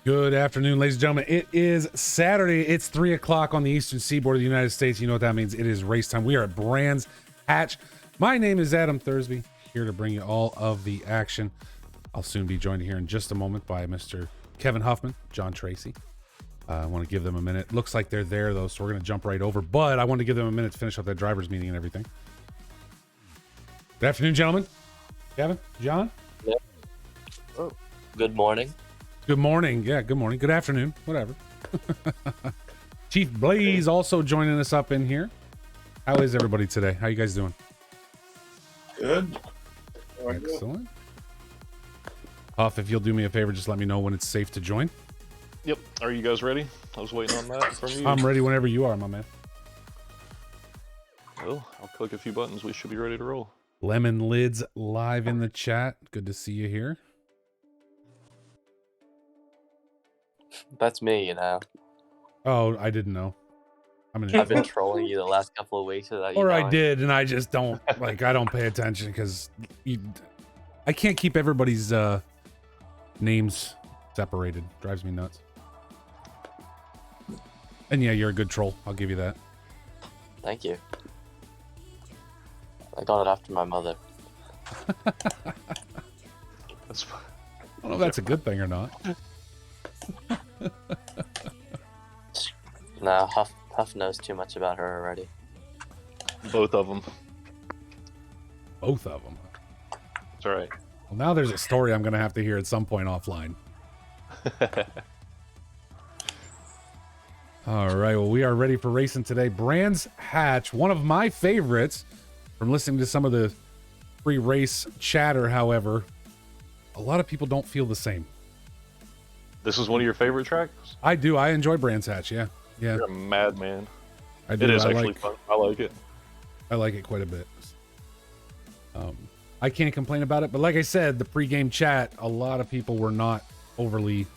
Good afternoon, ladies and gentlemen. It is Saturday. It's 3 o'clock on the eastern seaboard of the United States. You know what that means. It is race time. We are at Brands Hatch. My name is Adam Thursby, here to bring you all of the action. I'll soon be joined here in just a moment by Mr. Kevin Huffman, John Tracy. I want to give them a minute. Looks like they're there, though, so we're going to jump right over. But I want to give them a minute to finish up that driver's meeting and everything. Good afternoon, gentlemen. Kevin, John. Yep. Oh, good morning. Good morning. Yeah, good morning. Good afternoon. Whatever. Chief Blaze also joining us up in here. How is everybody today? How you guys doing? Good. Excellent. Huff, if you'll do me a favor, just let me know when it's safe to join. Yep. Are you guys ready? I was waiting on that from you. I'm ready whenever you are, my man. Well, I'll click a few buttons. We should be ready to roll. Lemon Lids live in the chat. Good to see you here. That's me, you know. Oh, I didn't know. I've been trolling you the last couple of weeks without you Or I knowing. did, and I just don't, like, I don't pay attention because I can't keep everybody's names separated. Drives me nuts. And yeah, you're a good troll. I'll give you that. Thank you. I got it after my mother. That's fine. I don't know if that's a good thing or not. No, Huff knows too much about her already. Both of them. Both of them. That's right. Well, now there's a story I'm going to have to hear at some point offline. All right, well, we are ready for racing today. Brands Hatch, one of my favorites from listening to some of the pre-race chatter, however, a lot of people don't feel the same. This is one of your favorite tracks? I do. I enjoy Brands Hatch, yeah. Yeah, You're a madman. I do. It is I actually like, fun. I like it. I like it quite a bit. I can't complain about it, but like I said, the pre-game chat, a lot of people were not overly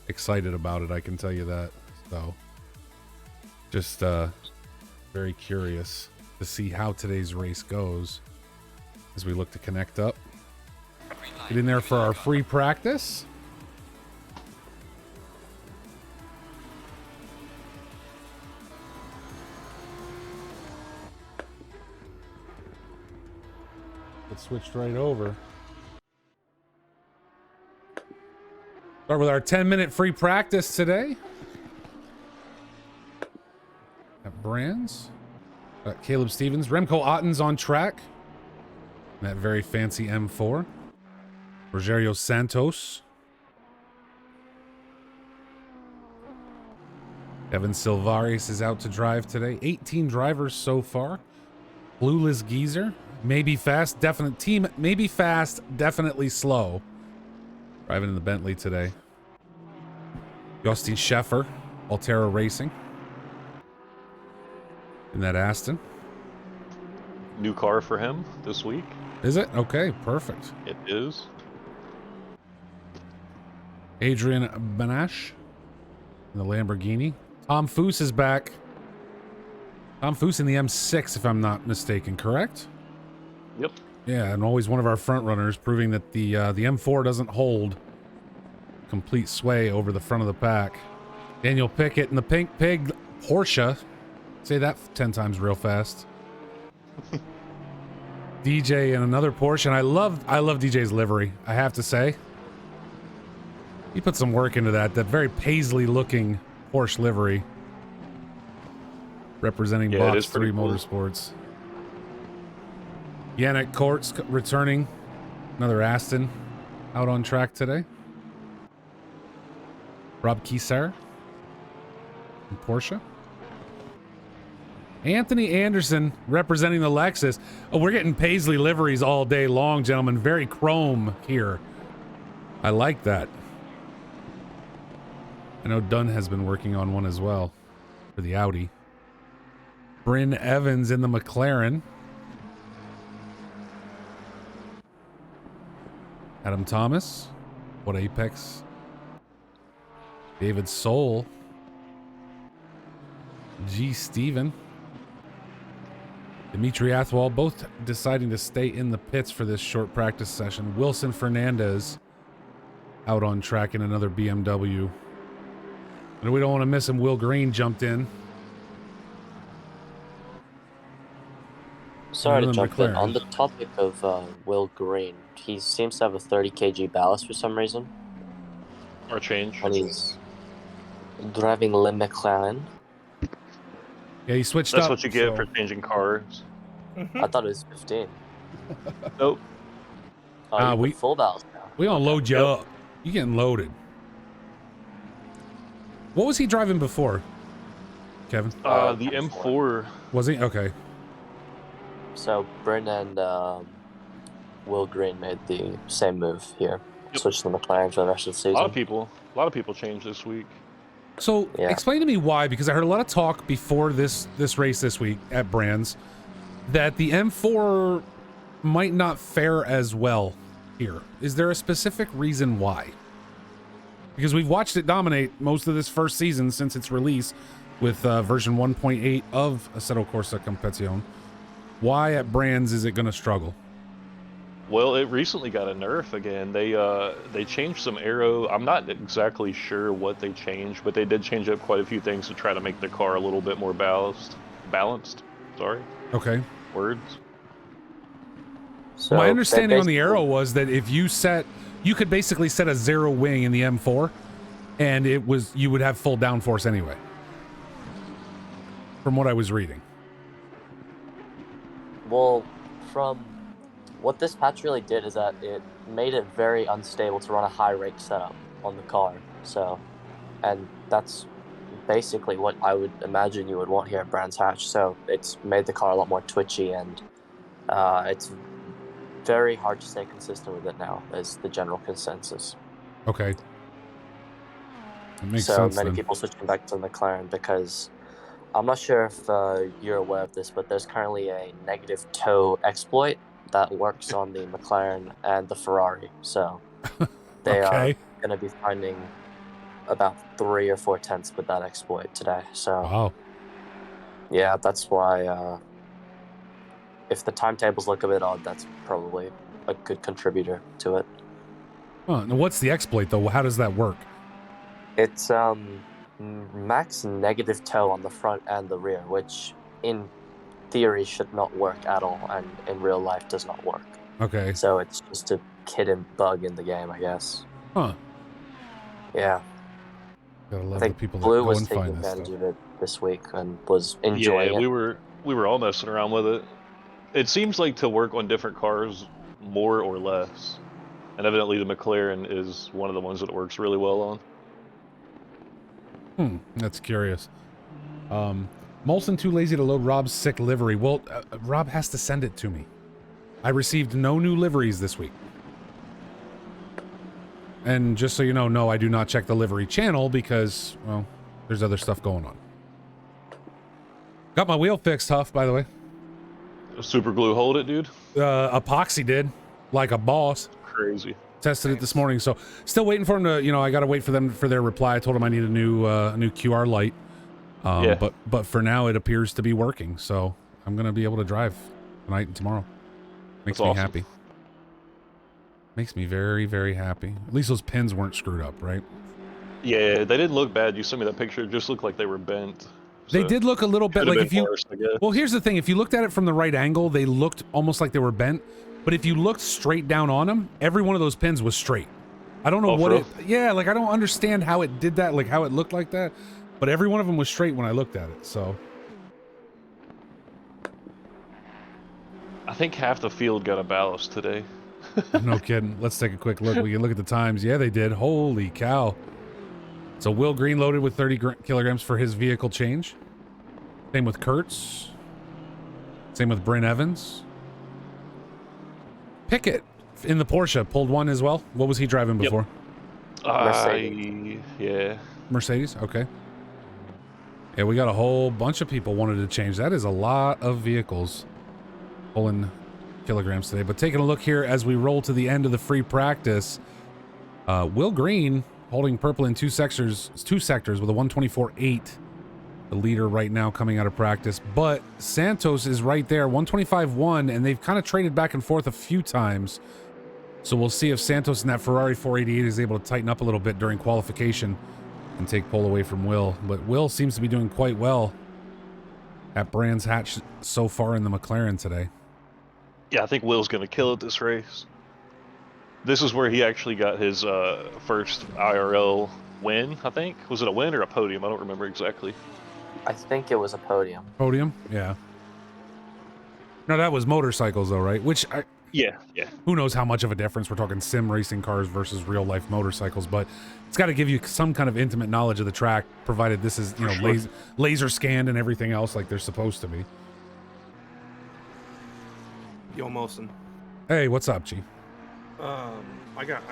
excited about it, I can tell you that. So, just very curious to see how today's race goes as we look to connect up. Get in there for our free practice. It switched right over. Start with our 10-minute free practice today. At Brands. Got Caleb Stevens. Remco Otten's on track. That very fancy M4. Rogerio Santos. Evan Silvares is out to drive today. 18 drivers so far. Blueless Geezer. Maybe fast, definite team. Maybe fast, definitely slow. Driving in the Bentley today. Justin Scheffer, Altera Racing. In that Aston. New car for him this week. Is it? Okay, perfect. It is. Adrian Banache in the Lamborghini. Tom Foose is back. Tom Foose in the M6, if I'm not mistaken, correct? Yep. Yeah, and always one of our front runners, proving that the M4 doesn't hold complete sway over the front of the pack. Daniel Pickett in the Pink Pig Porsche. Say that 10 times real fast. DJ in another Porsche, and I love DJ's livery, I have to say. He put some work into that very paisley looking Porsche livery. Representing BoX3 Motorsports. Yannick Kortz returning. Another Aston out on track today. Rob Kiesar in Porsche. Anthony Anderson representing the Lexus. Oh, we're getting paisley liveries all day long, gentlemen. Very chrome here. I like that. I know Dunn has been working on one as well for the Audi. Bryn Evans in the McLaren. Adam Thomas. What Apex? David Soul. G. Steven. Dimitri Athwal, both deciding to stay in the pits for this short practice session. Wilson Fernandez out on track in another BMW And we don't want to miss him. Will Green jumped in. Sorry to Another jump in. McLaren. On the topic of Will Green, he seems to have a 30 kg ballast for some reason. Or change. And he's driving Le McLaren. Yeah, he switched That's up. what you get so- for changing cars. I thought it was 15. Nope. Oh, you we- put full ballast now. We gonna load you Yep. up. You getting loaded. What was he driving before, Kevin? The M4. Was he? Okay. So Bryn and Will Green made the same move here. Yep. Switched to the McLaren for the rest of the A lot season. of people changed this week. So Yeah. explain to me why, because I heard a lot of talk before this race this week at Brands that the M4 might not fare as well here. Is there a specific reason why? Because we've watched it dominate most of this first season since its release with version 1.8 of Assetto Corsa Competizione. Why at Brands is it going to struggle? Well, it recently got a nerf again. They changed some aero. I'm not exactly sure what they changed, but they did change up quite a few things to try to make the car a little bit more balanced. Sorry, Okay. words. So My they understanding on the basically- Aero was that if you could basically set a zero wing in the M4 and you would have full downforce anyway. From what I was reading. Well, from what this patch really did is that it made it very unstable to run a high rake setup on the car. So, and that's basically what I would imagine you would want here at Brands Hatch. So it's made the car a lot more twitchy, and it's very hard to stay consistent with it now, is the general consensus. Okay. That makes So sense many then. people switching back to the McLaren because I'm not sure if you're aware of this, but there's currently a negative toe exploit that works on the McLaren and the Ferrari. So they are Okay. going to be finding about 3 or 4 tenths with that exploit today. So Wow. yeah, that's why if the timetables look a bit odd, that's probably a good contributor to it. Huh. Now what's the exploit though? How does that work? It's max negative toe on the front and the rear, which in theory should not work at all, and in real life does not work. Okay. So it's just a hidden bug in the game, I guess. Huh. Yeah, Gotta I love the think people that Blue go was and taking find this advantage stuff. of it this week and was enjoying Yeah, it. we were all messing around with it. It seems like to work on different cars more or less. And evidently the McLaren is one of the ones that it works really well on. That's curious. Molson too lazy to load Rob's sick livery. Well, Rob has to send it to me. I received no new liveries this week. And just so you know, no, I do not check the livery channel because, well, there's other stuff going on. Got my wheel fixed, Huff, by the way. Super glue hold it, dude. Epoxy did, like a boss. Crazy. Tested it this morning, so still waiting for him to, I got to wait for them for their reply. I told him I need a new QR light. Yeah. But for now it appears to be working, so I'm going to be able to drive tonight and tomorrow. Makes That's me awesome. happy. Makes me very, very happy. At least those pins weren't screwed up, right? Yeah, they didn't look bad. You sent me that picture. It just looked like they were bent. They So, did look a little bit could've like been if you worse, I guess. Well, here's the thing. If you looked at it from the right angle, they looked almost like they were bent. But if you looked straight down on them, every one of those pins was straight. I don't know Oh, what for it... Yeah, like I don't understand how it did that, like how it looked like that. But every one of them was straight when I looked at it, so... I think half the field got a ballast today. No kidding. Let's take a quick look. We can look at the times. Yeah, they did. Holy cow. So Will Green loaded with 30 kilograms for his vehicle change. Same with Kurtz. Same with Bryn Evans. Pickett in the Porsche pulled one as well. What was he driving Yep. before? Yeah. Mercedes? Okay. Yeah, we got a whole bunch of people wanted to change. That is a lot of vehicles pulling kilograms today. But taking a look here as we roll to the end of the free practice, Will Green holding purple in two sectors with a 124.8, the leader right now coming out of practice. But Santos is right there, 125.1, and they've kind of traded back and forth a few times. So we'll see if Santos in that Ferrari 488 is able to tighten up a little bit during qualification and take pole away from Will. But Will seems to be doing quite well at Brands Hatch so far in the McLaren today. Yeah, I think Will's going to kill it this race. This is where he actually got his first IRL win, I think. Was it a win or a podium? I don't remember exactly. I think it was a podium. Podium? Yeah. No, that was motorcycles though, right? Which Yeah. who knows how much of a difference. We're talking sim racing cars versus real life motorcycles, but it's got to give you some kind of intimate knowledge of the track, provided this is, you know, Sure. laser scanned and everything else like they're supposed to be. Yo, Mosin. Hey, what's up, G? I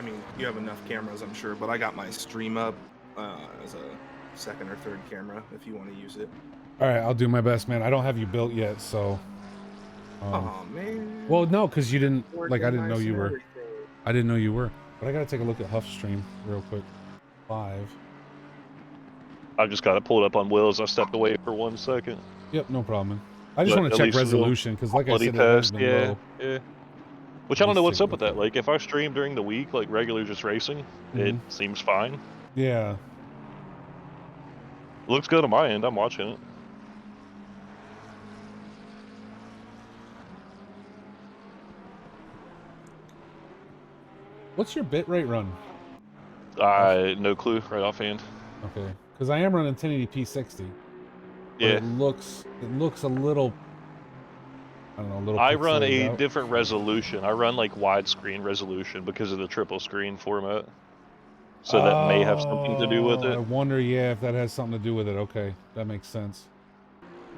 mean, you have enough cameras, I'm sure, but I got my stream up as a second or third camera if you want to use it. All right, I'll do my best, man. I don't have you built yet, so. Oh man. Well, no, because you didn't Working I didn't know nice you and were. everything. I didn't know you were. But I gotta take a look at Huff's stream real quick. Live. I've just got it pulled up on Will's. I stepped away for 1 second. Yep, no problem. Man. I just But want to at check least we'll resolution because, like I Bloody said, it has test, been yeah, low. yeah. Which I don't Let's know what's take up a with look that. at Like, if I stream during the week, like regular just racing, it seems fine. Yeah. Looks good on my end. I'm watching it. What's your bitrate run? No clue right offhand. Okay, because I am running 1080p 60. But Yeah. it looks a little. I don't know, a little. I run pixelated a out. different resolution. I run like widescreen resolution because of the triple screen format. So that may have something to do with I it. wonder, yeah, if that has something to do with it. Okay, that makes sense.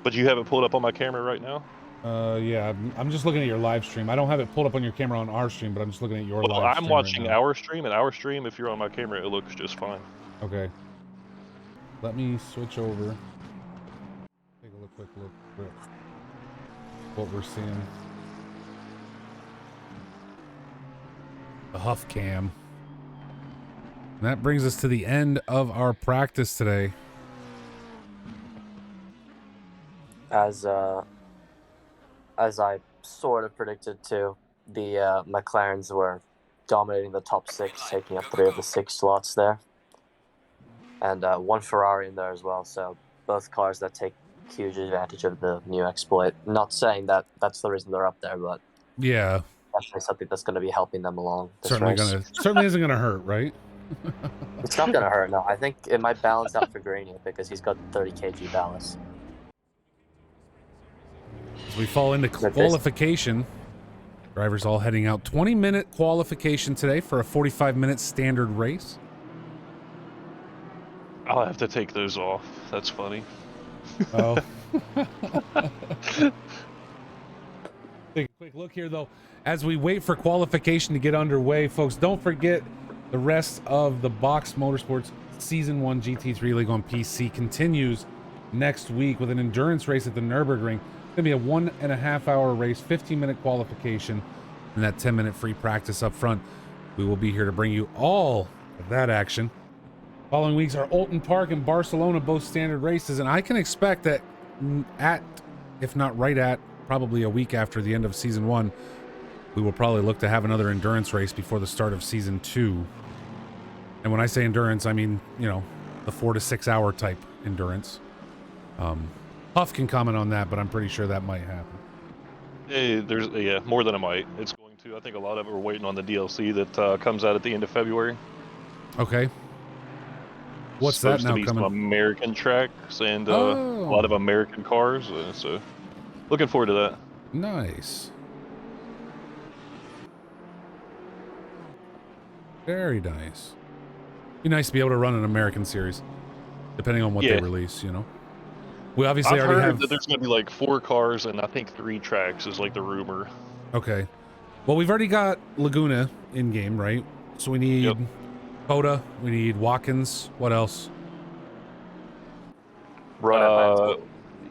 But you have it pulled up on my camera right now? Yeah, I'm just looking at your live stream. I don't have it pulled up on your camera on our stream, but I'm just looking at your Well, live I'm stream watching right now. our stream, and our stream, if you're on my camera, it looks just fine. Okay. Let me switch over. Take a quick look at what we're seeing. The Huff cam. And that brings us to the end of our practice today. As I sort of predicted too, the McLarens were dominating the top 6, taking up 3 of the 6 slots there, and 1 Ferrari in there as well. So both cars that take huge advantage of the new exploit. Not saying that that's the reason they're up there, but Yeah, definitely something that's going to be helping them along this certainly race. certainly isn't gonna hurt, right? It's not going to hurt. No, I think it might balance out for Greeny because he's got 30 kg ballast. As we fall into qualification, drivers all heading out. 20-minute qualification today for a 45-minute standard race. I'll have to take those off. That's funny. Oh. Take a quick look here, though. As we wait for qualification to get underway, folks, don't forget the rest of the BoX Motorsports Season 1 GT3 League on PC continues next week with an endurance race at the Nürburgring. It's going to be a 1.5-hour race, 15-minute qualification, and that 10-minute free practice up front. We will be here to bring you all of that action. Following weeks are Alton Park and Barcelona, both standard races, and I can expect that if not right at, probably a week after the end of Season 1, we will probably look to have another endurance race before the start of Season 2. And when I say endurance, I mean, you know, the 4 to 6 hour type endurance. Huff can comment on that, but I'm pretty sure that might happen. Yeah, more than it might. It's going to. I think a lot of it we're waiting on the DLC that comes out at the end of February. Okay. What's that now supposed to be coming? some American tracks and a lot of American cars. So looking forward to that. Nice. Very nice. Be nice to be able to run an American series, depending on what they release, you know. We obviously I've already heard have. that there's going to be like 4 cars and I think 3 tracks is like the rumor. Okay. Well, we've already got Laguna in game, right? So we need Coda, we need Watkins. What else?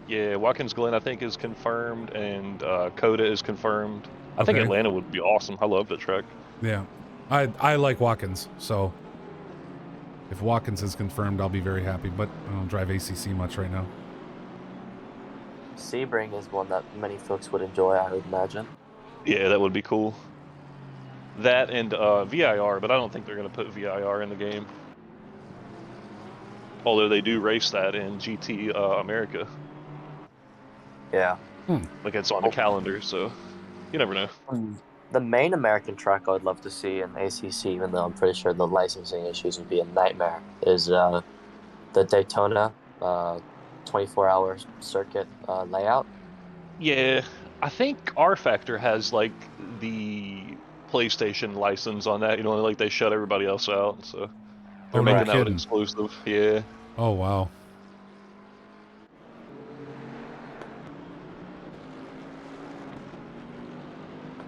Yeah, Watkins Glen I think is confirmed, and Coda is confirmed. I think Okay. Atlanta would be awesome. I love that track. Yeah, I like Watkins, so if Watkins is confirmed, I'll be very happy. But I don't drive ACC much right now. Sebring is one that many folks would enjoy, I would imagine. Yeah, that would be cool. That and VIR, but I don't think they're going to put VIR in the game. Although they do race that in GT America. Yeah. Like it's on the calendar, so you never know. The main American track I would love to see in ACC, even though I'm pretty sure the licensing issues would be a nightmare, is the Daytona 24-hour circuit layout. Yeah, I think R Factor has like the PlayStation license on that. You know, like they shut everybody else out, so they're Oh, no making that one kidding. exclusive. Yeah. Oh, wow.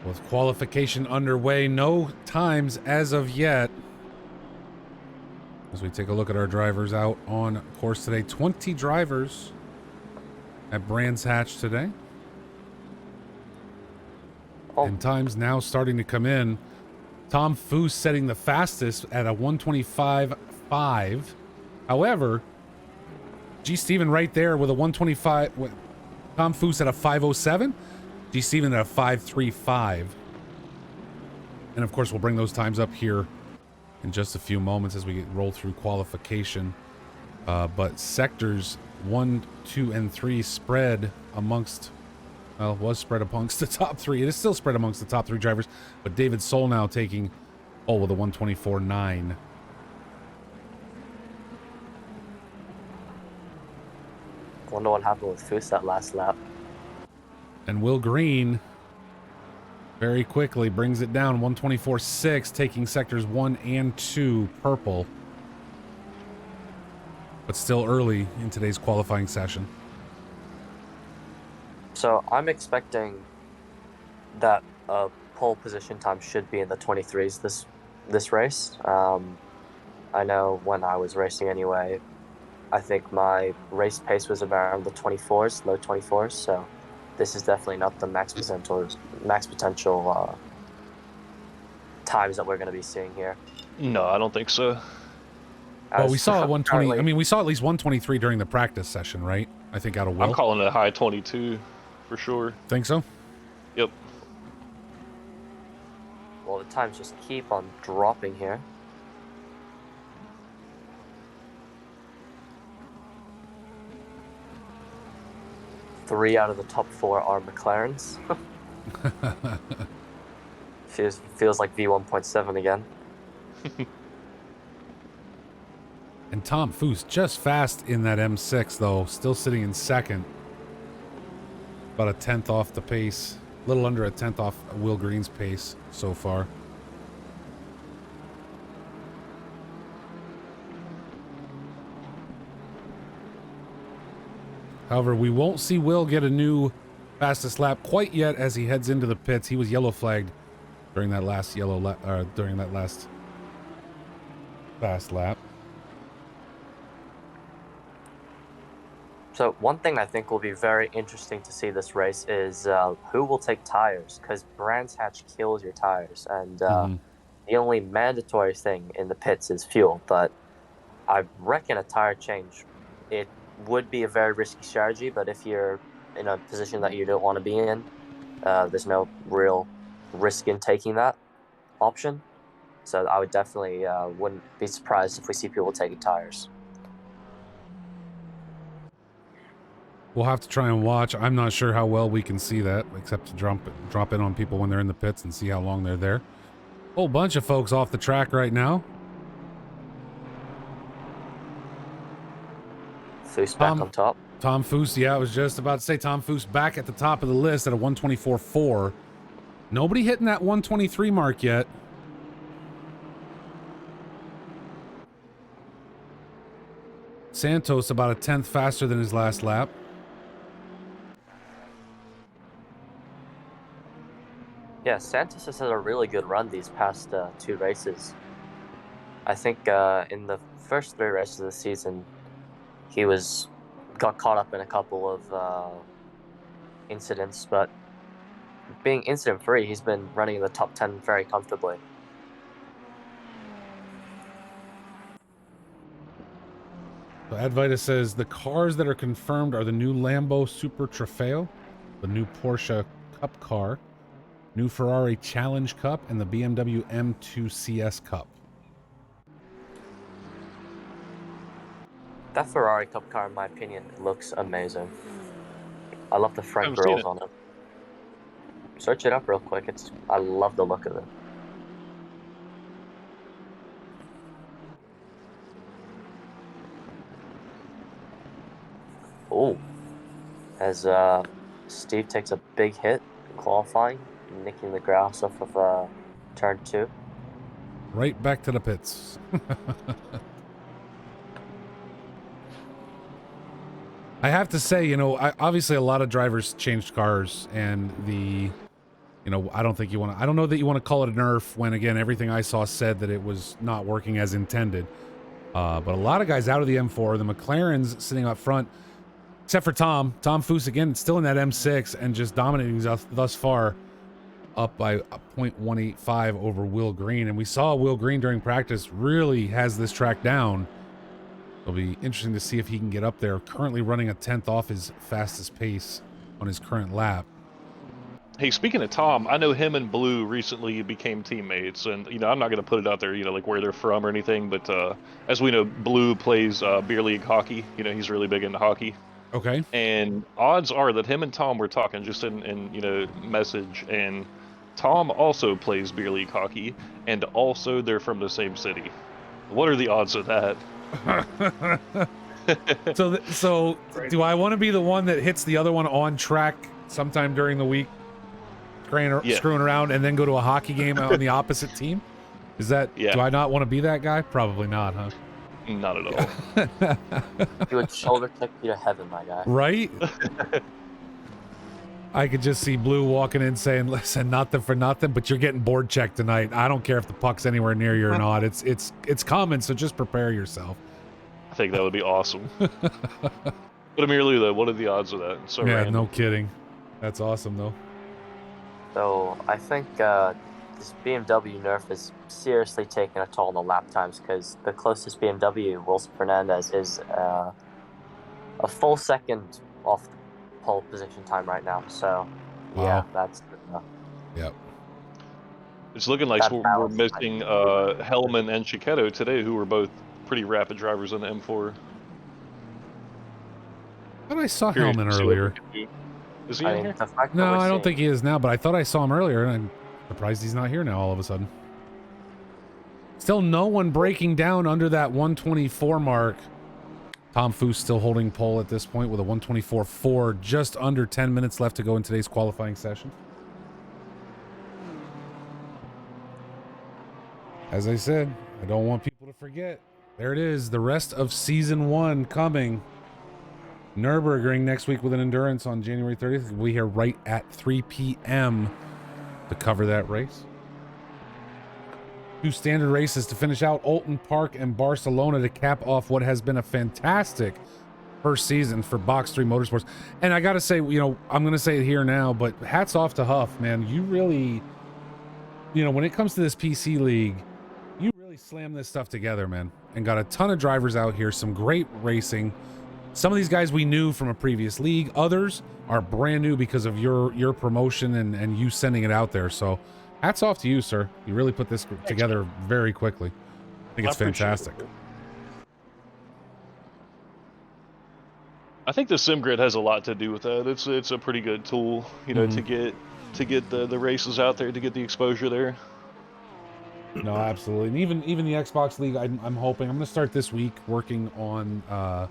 With qualification underway, no times as of yet. As we take a look at our drivers out on course today, 20 drivers at Brands Hatch today. Oh. And times now starting to come in. Tom Foose setting the fastest at a 125.5. However, G. Steven right there with a 125. Tom Foose at a 507. G. Steven at a 535. And of course, we'll bring those times up here in just a few moments as we roll through qualification. But sectors 1, 2, and 3 spread amongst, well, was spread amongst the top 3. It is still spread amongst the top 3 drivers, but David Soul now taking pole with a 124.9. Wonder what happened with Foose that last lap. And Will Green very quickly brings it down, 124.6, taking sectors 1 and 2 purple. But still early in today's qualifying session. So I'm expecting that pole position time should be in the 23s this race. I know when I was racing anyway, I think my race pace was around the 24s, low 24s. So this is definitely not the max potential times that we're going to be seeing here. No, I don't think so. Well, we saw 120. I mean, we saw at least 123 during the practice session, right? I think out of Will. I'm calling it a high 22 for sure. Think so? Yep. Well, the times just keep on dropping here. Three out of the top 4 are McLarens. feels like V1.7 again. And Tom Foose just fast in that M6, though, still sitting in second. About a 10th off the pace. A little under a 10th off Will Green's pace so far. However, we won't see Will get a new fastest lap quite yet as he heads into the pits. He was yellow flagged during that last fast lap. So one thing I think will be very interesting to see this race is who will take tires, because Brands Hatch kills your tires, and the only mandatory thing in the pits is fuel. But I reckon a tire change, it would be a very risky strategy, but if you're in a position that you don't want to be in, there's no real risk in taking that option. So I would definitely wouldn't be surprised if we see people taking tires. We'll have to try and watch. I'm not sure how well we can see that, except to drop in on people when they're in the pits and see how long they're there. Whole bunch of folks off the track right now. Foose back on top. Tom Foose, yeah, I was just about to say Tom Foose back at the top of the list at a 124.4. Nobody hitting that 123 mark yet. Santos about a 10th faster than his last lap. Yeah, Santos has had a really good run these past 2 races. I think in the first 3 races of the season, he got caught up in a couple of incidents, but being incident-free, he's been running in the top 10 very comfortably. So Advaita says the cars that are confirmed are the new Lambo Super Trofeo, the new Porsche Cup car, new Ferrari Challenge Cup, and the BMW M2 CS Cup. That Ferrari Cup car, in my opinion, looks amazing. I love the front Haven't seen grills it. on it. Search it up real quick. I love the look of it. Oh, as Steve takes a big hit qualifying, nicking the grass off of turn 2. Right back to the pits. I have to say, obviously a lot of drivers changed cars, and I don't think I don't know that you want to call it a nerf when, again, everything I saw said that it was not working as intended. But a lot of guys out of the M4, the McLarens sitting up front, except for Tom Foose, again, still in that M6 and just dominating thus far, up by 0.185 over Will Green. And we saw Will Green during practice really has this track down. It'll be interesting to see if he can get up there. Currently running a 10th off his fastest pace on his current lap. Hey, speaking of Tom, I know him and Blue recently became teammates, and I'm not going to put it out there, like where they're from or anything, but as we know, Blue plays beer league hockey. He's really big into hockey. Okay. And odds are that him and Tom were talking just in message, and Tom also plays beer league hockey, and also they're from the same city. What are the odds of that? So do I want to be the one that hits the other one on track sometime during the week, screwing around, and then go to a hockey game on the opposite team? Is that, do I not want to be that guy? Probably not, huh? Not at all. He would shoulder kick you to heaven, my guy. Right? I could just see Blue walking in saying, listen, nothing for nothing, but you're getting board checked tonight. I don't care if the puck's anywhere near you or not. It's coming, so just prepare yourself. I think that would be awesome. But Amirlu, though, what are the odds of that? So yeah, random. no kidding. That's awesome, though. So I think this BMW nerf is seriously taking a toll on the lap times, because the closest BMW, Wilson Fernandez, is a full second off the pole position time right now. So, yeah, that's Yep. It's looking like we're missing Hellman and Chiquetto today, who were both pretty rapid drivers on the M4. I thought I saw Hellman earlier. Is he in here? No, I don't think he is now, but I thought I saw him earlier, and I'm surprised he's not here now all of a sudden. Still no one breaking down under that 124 mark. Tom Foose still holding pole at this point with a 124.4, just under 10 minutes left to go in today's qualifying session. As I said, I don't want people to forget. There it is, the rest of season 1 coming. Nürburgring next week with an endurance on January 30th. We'll be here right at 3 p.m. to cover that race. 2 standard races to finish out, Alton Park and Barcelona, to cap off what has been a fantastic first season for BoX3 Motorsports. And I gotta say, I'm gonna say it here now, but hats off to Huff, man. You really, when it comes to this PC league, you really slammed this stuff together, man, and got a ton of drivers out here, some great racing. Some of these guys we knew from a previous league. Others are brand new because of your promotion and you sending it out there. So hats off to you, sir. You really put this together very quickly. I think it's fantastic. I think the SimGrid has a lot to do with that. It's a pretty good tool, to get the races out there, to get the exposure there. No, absolutely. And even the Xbox League, I'm hoping I'm going to start this week working on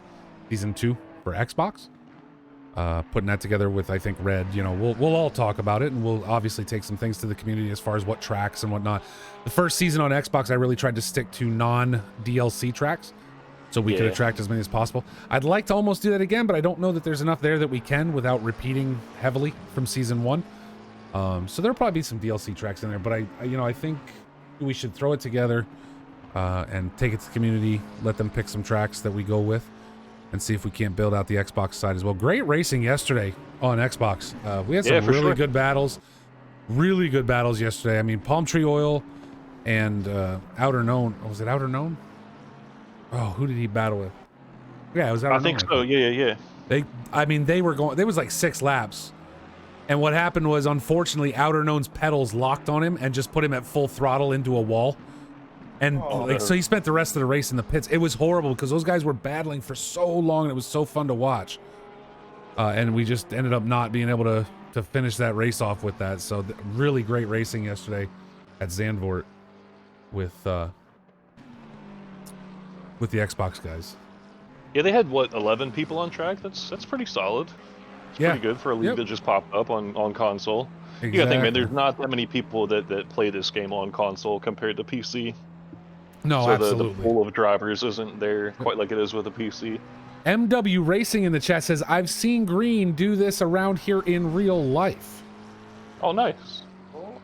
season 2 for Xbox. Putting that together with, I think, Red. We'll all talk about it, and we'll obviously take some things to the community as far as what tracks and whatnot. The first season on Xbox, I really tried to stick to non-DLC tracks, so we could attract as many as possible. I'd like to almost do that again, but I don't know that there's enough there that we can without repeating heavily from season 1. So there'll probably be some DLC tracks in there, but I think we should throw it together and take it to the community, let them pick some tracks that we go with, and see if we can't build out the Xbox side as well. Great racing yesterday on Xbox. We had some really good battles. Really good battles yesterday. I mean, Palm Tree Oil and Outer Known. Oh, was it Outer Known? Oh, who did he battle with? Yeah, it was Outer Known. I think so. Yeah. They were going. There was like 6 laps. And what happened was, unfortunately, Outer Known's pedals locked on him and just put him at full throttle into a wall. And Oh, like, so he spent the rest of the race in the pits. It was horrible because those guys were battling for so long and it was so fun to watch. And we just ended up not being able to finish that race off with that. So really great racing yesterday at Zandvoort with the Xbox guys. Yeah, they had what 11 people on track. That's pretty solid. It's pretty good for a league that just popped up on console. Exactly. You gotta think, man. There's not that many people that play this game on console compared to PC. No, so absolutely. The pool of drivers isn't there quite like it is with a PC. MW Racing in the chat says, I've seen Green do this around here in real life. Oh, nice. Oh.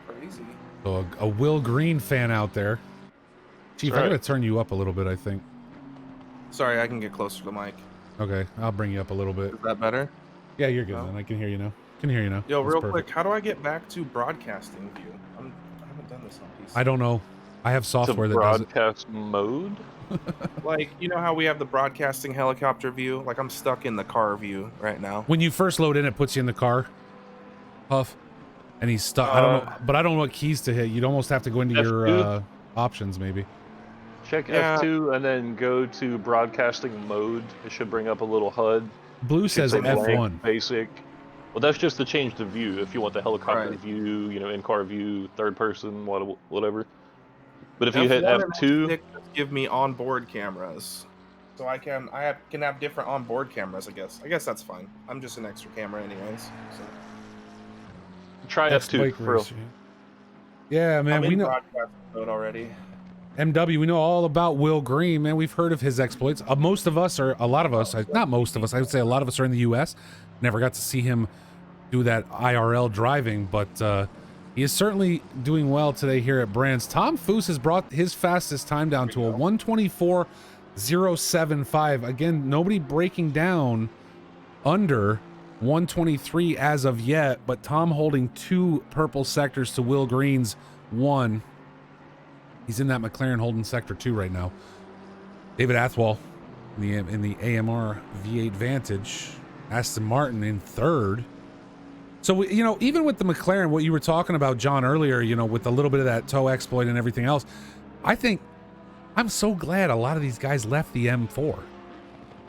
Crazy. So a Will Green fan out there. Chief, I'm going to turn you up a little bit, I think. Sorry, I can get closer to the mic. Okay, I'll bring you up a little bit. Is that better? Yeah, you're good, No? man. I can hear you now. Can hear you now. Yo, That's real perfect. quick, how do I get back to broadcasting view? I haven't done this on PC. I don't know. I have software to that does it. broadcast mode. Like, you know how we have the broadcasting helicopter view? Like, I'm stuck in the car view right now. When you first load in, it puts you in the car, Huff, and he's stuck. I don't know, but I don't know what keys to hit. You'd almost have to go into your options, maybe. Check F2 and then go to broadcasting mode. It should bring up a little HUD. Blue says F1. Basic. Well, that's just to change the view. If you want the helicopter Right. view, in-car view, third person, whatever. But if you hit F1 and F2, F6 give me onboard cameras, so I can have different onboard cameras. I guess that's fine. I'm just an extra camera, anyways. So. try That's F2 Blake for real. Racer. Yeah, man, I'm we in know broadcast mode already. MW. We know all about Will Green, man. We've heard of his exploits. Most of us, or a lot of us, not most of us, I would say a lot of us are in the U.S. Never got to see him do that IRL driving, but he is certainly doing well today here at Brands. Tom Foose has brought his fastest time down to a 124.075. Again, nobody breaking down under 123 as of yet, but Tom holding 2 purple sectors to Will Green's 1. He's in that McLaren holding sector 2 right now. David Athwal in the AMR V8 Vantage. Aston Martin in 3rd. So, even with the McLaren, what you were talking about, John, earlier, with a little bit of that toe exploit and everything else, I think I'm so glad a lot of these guys left the M4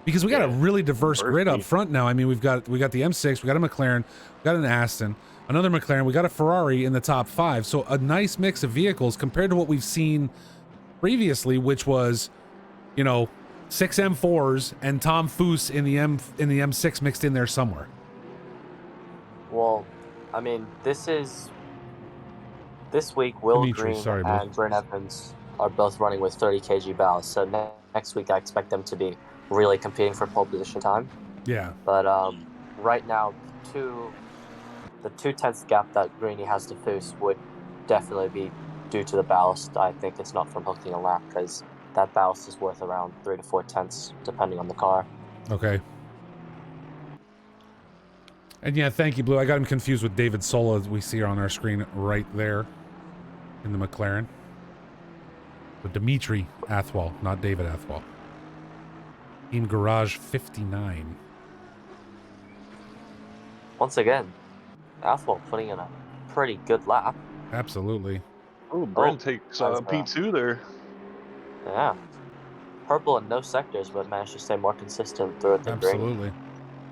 because we got a really diverse grid up front now. I mean, we got the M6, we got a McLaren, we got an Aston, another McLaren, we got a Ferrari in the top 5. So a nice mix of vehicles compared to what we've seen previously, which was, 6 M4s and Tom Foose in the M6 mixed in there somewhere. Well, I mean, this week, Will Dimitri, Green sorry, and Brent Evans are both running with 30 kg ballast. So next week, I expect them to be really competing for pole position time. Yeah. But right now, the 2/10 gap that Greeny has to Foose would definitely be due to the ballast. I think it's not from hooking a lap because that ballast is worth around 3 to 4 tenths depending on the car. Okay. And yeah, thank you, Blue. I got him confused with David Sola, as we see on our screen right there in the McLaren. But Dimitri Athwal, not David Athwal. In Garage 59. Once again, Athwal putting in a pretty good lap. Absolutely. Oh, Brent takes P2 there. Yeah. Purple in no sectors, but managed to stay more consistent through it than Green. Absolutely.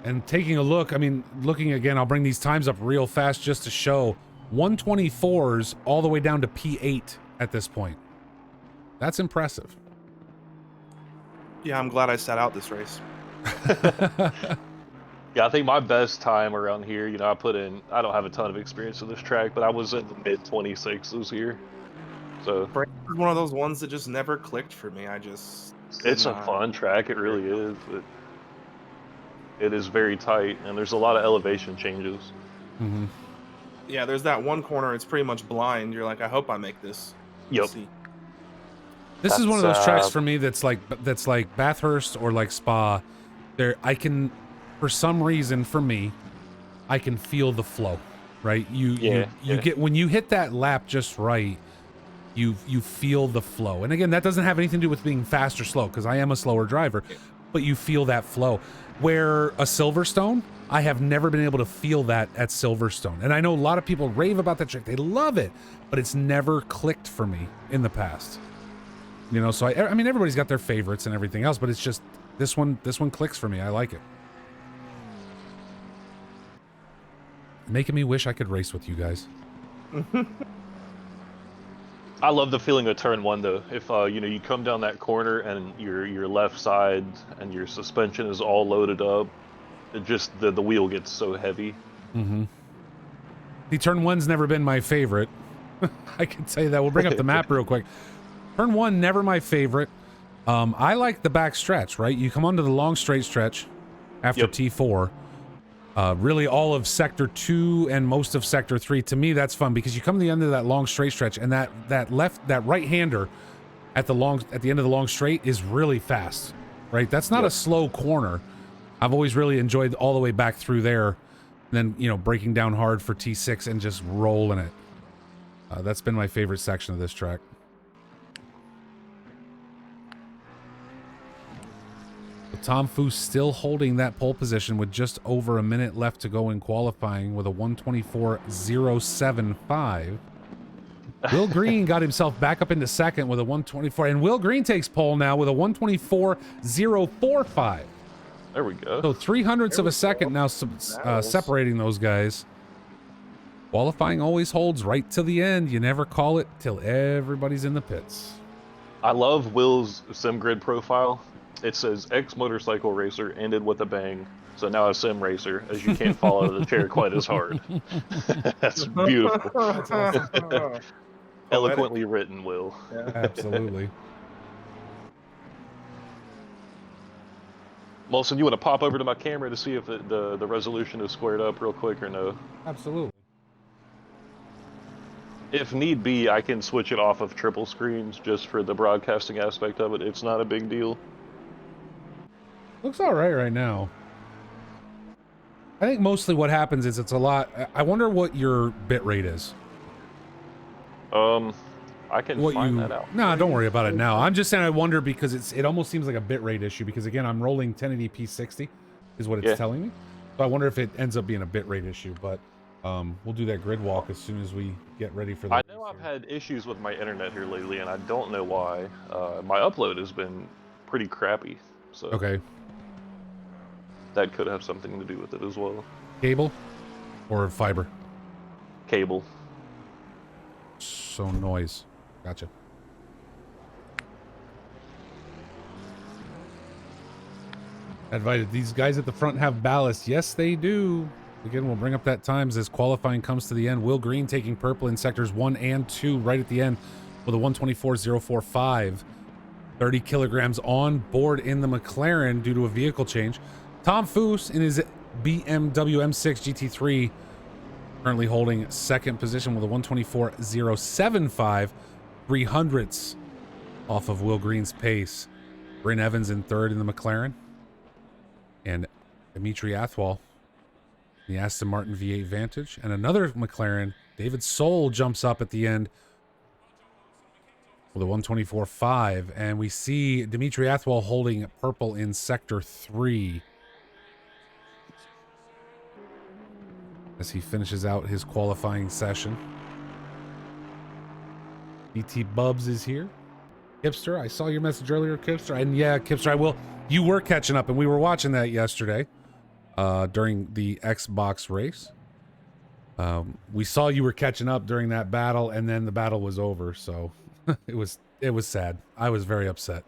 And taking a look, looking again, I'll bring these times up real fast just to show 124s all the way down to P8 at this point. That's impressive. Yeah, I'm glad I sat out this race. Yeah, I think my best time around here, I don't have a ton of experience with this track, but I was in the mid-26s here. So It's one of those ones that just never clicked for me. it's a fun track, it really is. It is very tight, and there's a lot of elevation changes. Mm-hmm. Yeah, there's that one corner, it's pretty much blind. You're like, I hope I make this. Yep. This is one of those tracks for me that's like Bathurst or like Spa. I can, for some reason, for me, I can feel the flow, right? You get when you hit that lap just right, you feel the flow. And again, that doesn't have anything to do with being fast or slow, because I am a slower driver. but you feel that flow. Where a Silverstone, I have never been able to feel that at Silverstone. And I know a lot of people rave about that track. They love it, but it's never clicked for me in the past. You know, so I mean, everybody's got their favorites and everything else, but it's just this one clicks for me. I like it. Making me wish I could race with you guys. I love the feeling of turn one though. If you know, you come down that corner and your left side and your suspension is all loaded up, it just the wheel gets so heavy. Mm-hmm. The turn one's never been my favorite. I can tell you that. We'll bring up the map real quick. Turn one, never my favorite. I like the back stretch, right? You come onto the long straight stretch after T4. Really all of sector 2 and most of sector 3. To me, that's fun because you come to the end of that long straight stretch and that right-hander at the end of the long straight is really fast, right? That's not a slow corner. I've always really enjoyed all the way back through there. And then, you know, breaking down hard for T6 and just rolling it. That's been my favorite section of this track. Tom Fu still holding that pole position with just over a minute left to go in qualifying with a 124.075. Will Green got himself back up into second with a 124, and Will Green takes pole now with a 124.045. There we go. So 0.03 of a second now separating those guys. Qualifying always holds right till the end. You never call it till everybody's in the pits. I love Will's sim grid profile. It says ex-motorcycle racer ended with a bang, so now a sim racer, as you can't fall out of the chair quite as hard. That's beautiful. That's awesome. Eloquently written, Will. Yeah. Absolutely. Molson, you want to pop over to my camera to see if the resolution is squared up real quick or no? Absolutely. If need be, I can switch it off of triple screens just for the broadcasting aspect of it. It's not a big deal. Looks all right now. I think mostly what happens is it's a lot. I wonder what your bit rate is. I can find that out. No, don't worry about it now. I'm just saying I wonder because it almost seems like a bit rate issue because again I'm rolling 1080p 60 is what it's telling me. So I wonder if it ends up being a bit rate issue, but we'll do that grid walk as soon as we get ready for the I know I've had issues with my internet here lately, and I don't know why. My upload has been pretty crappy, so okay. That could have something to do with it as well. Cable or fiber? Cable. So noise. Gotcha. Advised, these guys at the front have ballast. Yes, they do. Again, we'll bring up that times as qualifying comes to the end. Will Green taking purple in sectors 1 and 2 right at the end with a 124.045. 30 kilograms on board in the McLaren due to a vehicle change. Tom Foose in his BMW M6 GT3 currently holding second position with a 124.075. 300ths off of Will Green's pace. Bryn Evans in third in the McLaren. And Dimitri Athwal in the Aston Martin V8 Vantage. And another McLaren, David Soul, jumps up at the end with a 124.5. And we see Dimitri Athwal holding purple in sector 3 as he finishes out his qualifying session. BT Bubs is here. Kipster, I saw your message earlier, Kipster. And yeah, Kipster, I will. You were catching up, and we were watching that yesterday during the Xbox race. We saw you were catching up during that battle, and then the battle was over. So it was sad. I was very upset.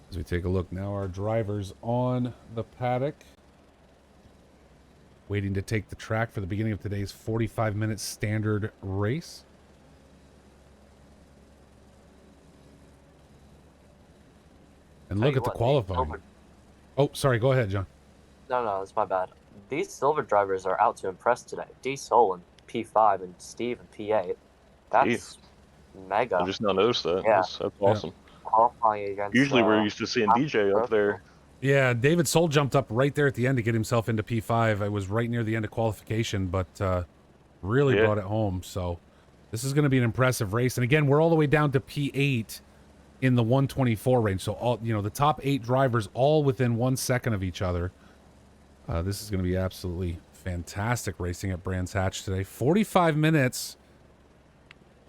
As we take a look now, our drivers on the paddock, waiting to take the track for the beginning of today's 45-minute standard race. And look at the qualifying. Oh, sorry. Go ahead, John. No, that's my bad. These silver drivers are out to impress today. D Sol in P5 and Steve in P8. That's mega. I just now noticed that. Yeah. That's awesome. Qualifying against. Usually we're used to seeing DJ up there. Yeah, David Soul jumped up right there at the end to get himself into P5. I was right near the end of qualification, but really brought it home. So This is going to be an impressive race. And again, we're all the way down to P8 in the 124 range. So all, you know, the top 8 drivers all within 1 second of each other. This is going to be absolutely fantastic racing at Brands Hatch today. 45 minutes.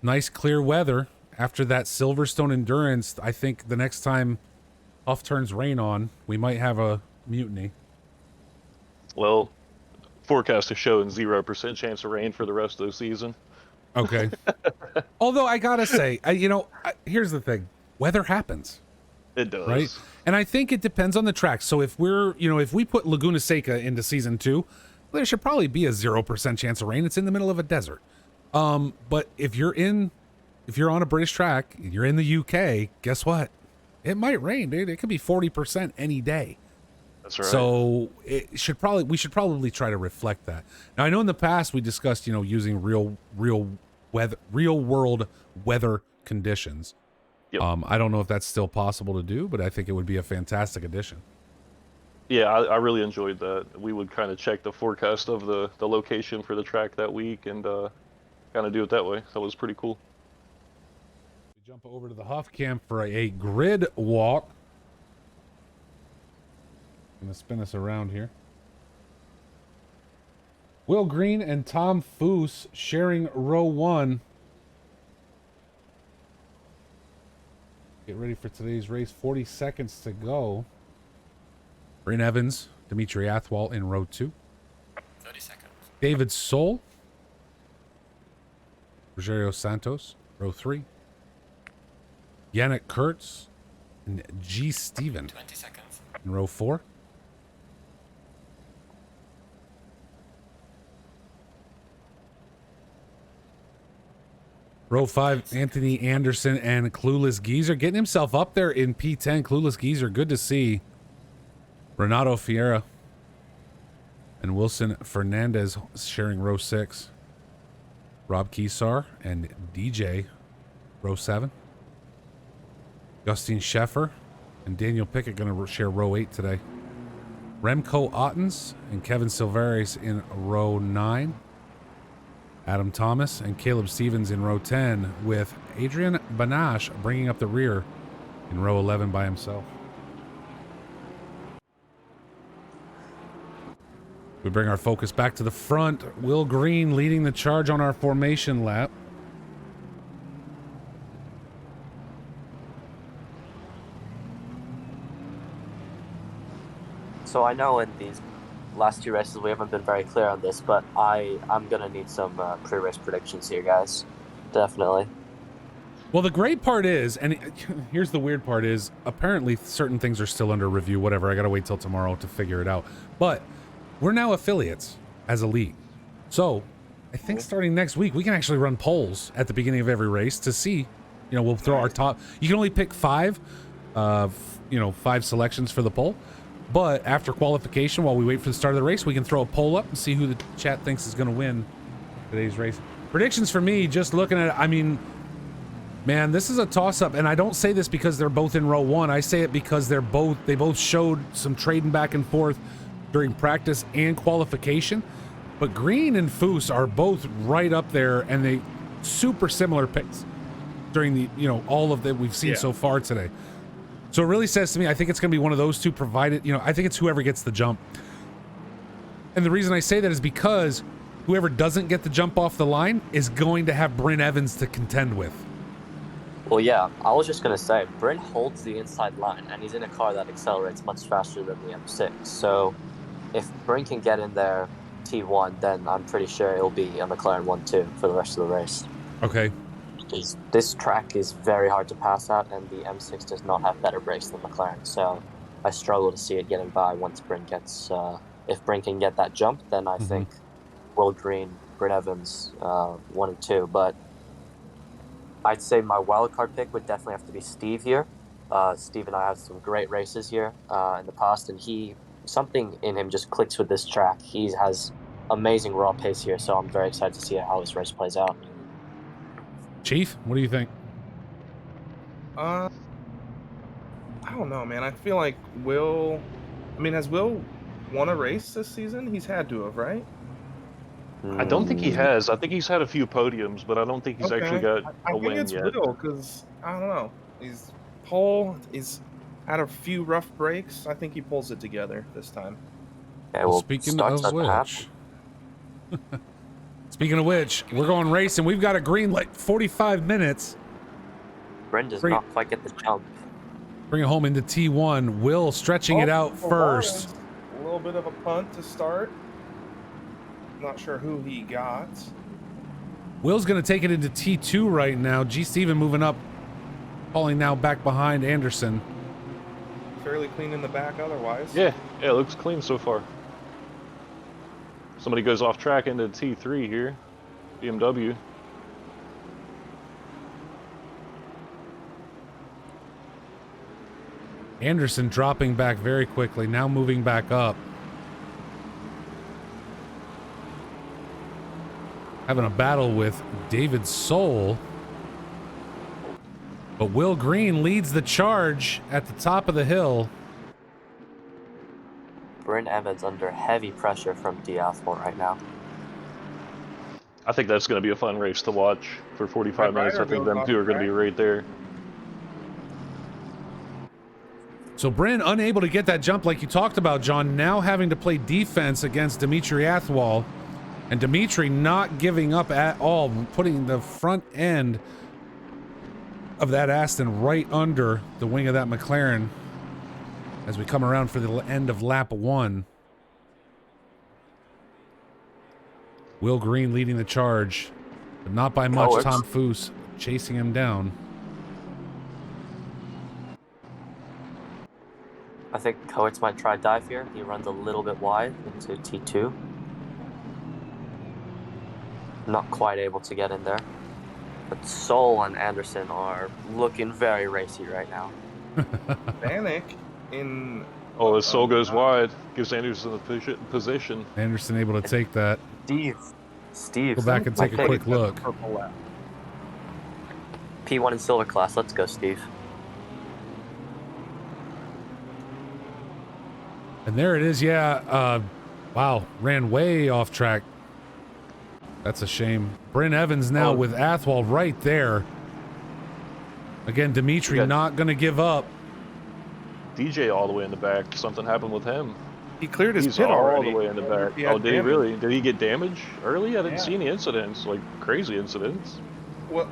Nice clear weather. After that Silverstone Endurance, I think the next time Huff turns rain on, we might have a mutiny. Well, forecast is showing 0% chance of rain for the rest of the season. Okay. Although I gotta say, here's the thing: weather happens, It does. right? And I think it depends on the track. So if if we put Laguna Seca into season 2, there should probably be a 0% chance of rain. It's in the middle of a desert. But if you're on a British track, you're in the UK, guess what? It might rain, dude. It could be 40% any day. That's right. So we should probably try to reflect that. Now I know in the past we discussed, using real world weather conditions. Yep. I don't know if that's still possible to do, but I think it would be a fantastic addition. Yeah, I really enjoyed that. We would kind of check the forecast of the location for the track that week and kind of do it that way. That was pretty cool. We jump over to the Huff Camp for a grid walk. Gonna spin us around here. Will Green and Tom Foose sharing row 1. Get ready for today's race. 40 seconds to go. Bryn Evans, Dimitri Athwal in row 2. 30 seconds. David Soul, Rogerio Santos, row 3. Yannick Kurtz and G. Steven 20 seconds. in row 4. Row 5, Anthony Anderson and Clueless Geezer getting himself up there in P10. Clueless Geezer, good to see. Renato Fiera and Wilson Fernandez sharing row 6. Rob Kesar and DJ, row 7. Justine Sheffer and Daniel Pickett going to share row 8 today. Remco Ottens and Kevin Silveris in row 9. Adam Thomas and Caleb Stevens in row 10, with Adrian Banache bringing up the rear in row 11 by himself. We bring our focus back to the front. Will Green leading the charge on our formation lap. So I know in these last 2 races we haven't been very clear on this, but I'm gonna need some pre-race predictions here, guys. Definitely. Well, the great part is, and here's the weird part is, apparently certain things are still under review, whatever. I gotta wait till tomorrow to figure it out. But we're now affiliates as a league. So I think starting next week, we can actually run polls at the beginning of every race to see, we'll throw our top. You can only pick 5, 5 selections for the poll. But after qualification, while we wait for the start of the race, we can throw a poll up and see who the chat thinks is going to win today's race. Predictions for me, just looking at it, man, this is a toss-up. And I don't say this because they're both in row 1. I say it because they both showed some trading back and forth during practice and qualification. But Green and Foose are both right up there, and they super similar picks during the, all of that we've seen so far today. So it really says to me, I think it's going to be one of those two, provided, I think it's whoever gets the jump. And the reason I say that is because whoever doesn't get the jump off the line is going to have Bryn Evans to contend with. Well, yeah, I was just going to say, Bryn holds the inside line, and he's in a car that accelerates much faster than the M6. So if Bryn can get in there T1, then I'm pretty sure it'll be a McLaren 1-2 for the rest of the race. Okay. This track is very hard to pass at, and the M6 does not have better brakes than McLaren, so I struggle to see it getting by once Bryn gets... if Bryn can get that jump, then I think Will Green, Bryn Evans, 1 and 2, but I'd say my wildcard pick would definitely have to be Steve here. Steve and I have some great races here in the past, and something in him just clicks with this track. He has amazing raw pace here, so I'm very excited to see how this race plays out. Chief, what do you think? I don't know, man. I feel like has Will won a race this season? He's had to have, right? I don't think he Mm, has. I think he's had a few podiums, but I don't think he's actually Okay. got I a think win it's yet. Will because I don't know. He's pole. He's had a few rough breaks. I think he pulls it together this time. Okay, Well, well, speaking starts of doesn't happen. which, we're going racing. We've got a green light, 45 minutes. Bryn does Bring, not quite get the jump. bring it home into T1. Will stretching it out first. A little bit of a punt to start. Not sure who he got. Will's going to take it into T2 right now. G. Steven moving up, falling now back behind Anderson. Fairly clean in the back otherwise. Yeah, it looks clean so far. Somebody goes off track into T3 here. BMW. Anderson dropping back very quickly, now moving back up. Having a battle with David Soul. But Will Green leads the charge at the top of the hill. Bryn Evans under heavy pressure from Diathmore right now. I think that's going to be a fun race to watch for 45 Red minutes. I Rider think goes them off two are going to be track. right there. So Bryn unable to get that jump like you talked about, John, now having to play defense against Dimitri Athwal. And Dimitri not giving up at all, putting the front end of that Aston right under the wing of that McLaren as we come around for the end of lap 1. Will Green leading the charge, but not by much. Cowards. Tom Foose chasing him down. I think Coates might try dive here. He runs a little bit wide into T2. Not quite able to get in there. But Soul and Anderson are looking very racy right now. Vanek in. Oh, his soul goes wide. Gives Anderson the position. Anderson able to take that. Steve. Go back and take a quick look. P1 in silver class. Let's go, Steve. And there it is. Yeah. Wow. Ran way off track. That's a shame. Bryn Evans now with Athwal right there. Again, Dimitri not going to give up. DJ all the way in the back. Something happened with him. He cleared his He's pit all already. the way in the back. Oh, did he really? Did he get damage early? I didn't see any incidents, like crazy incidents. Well,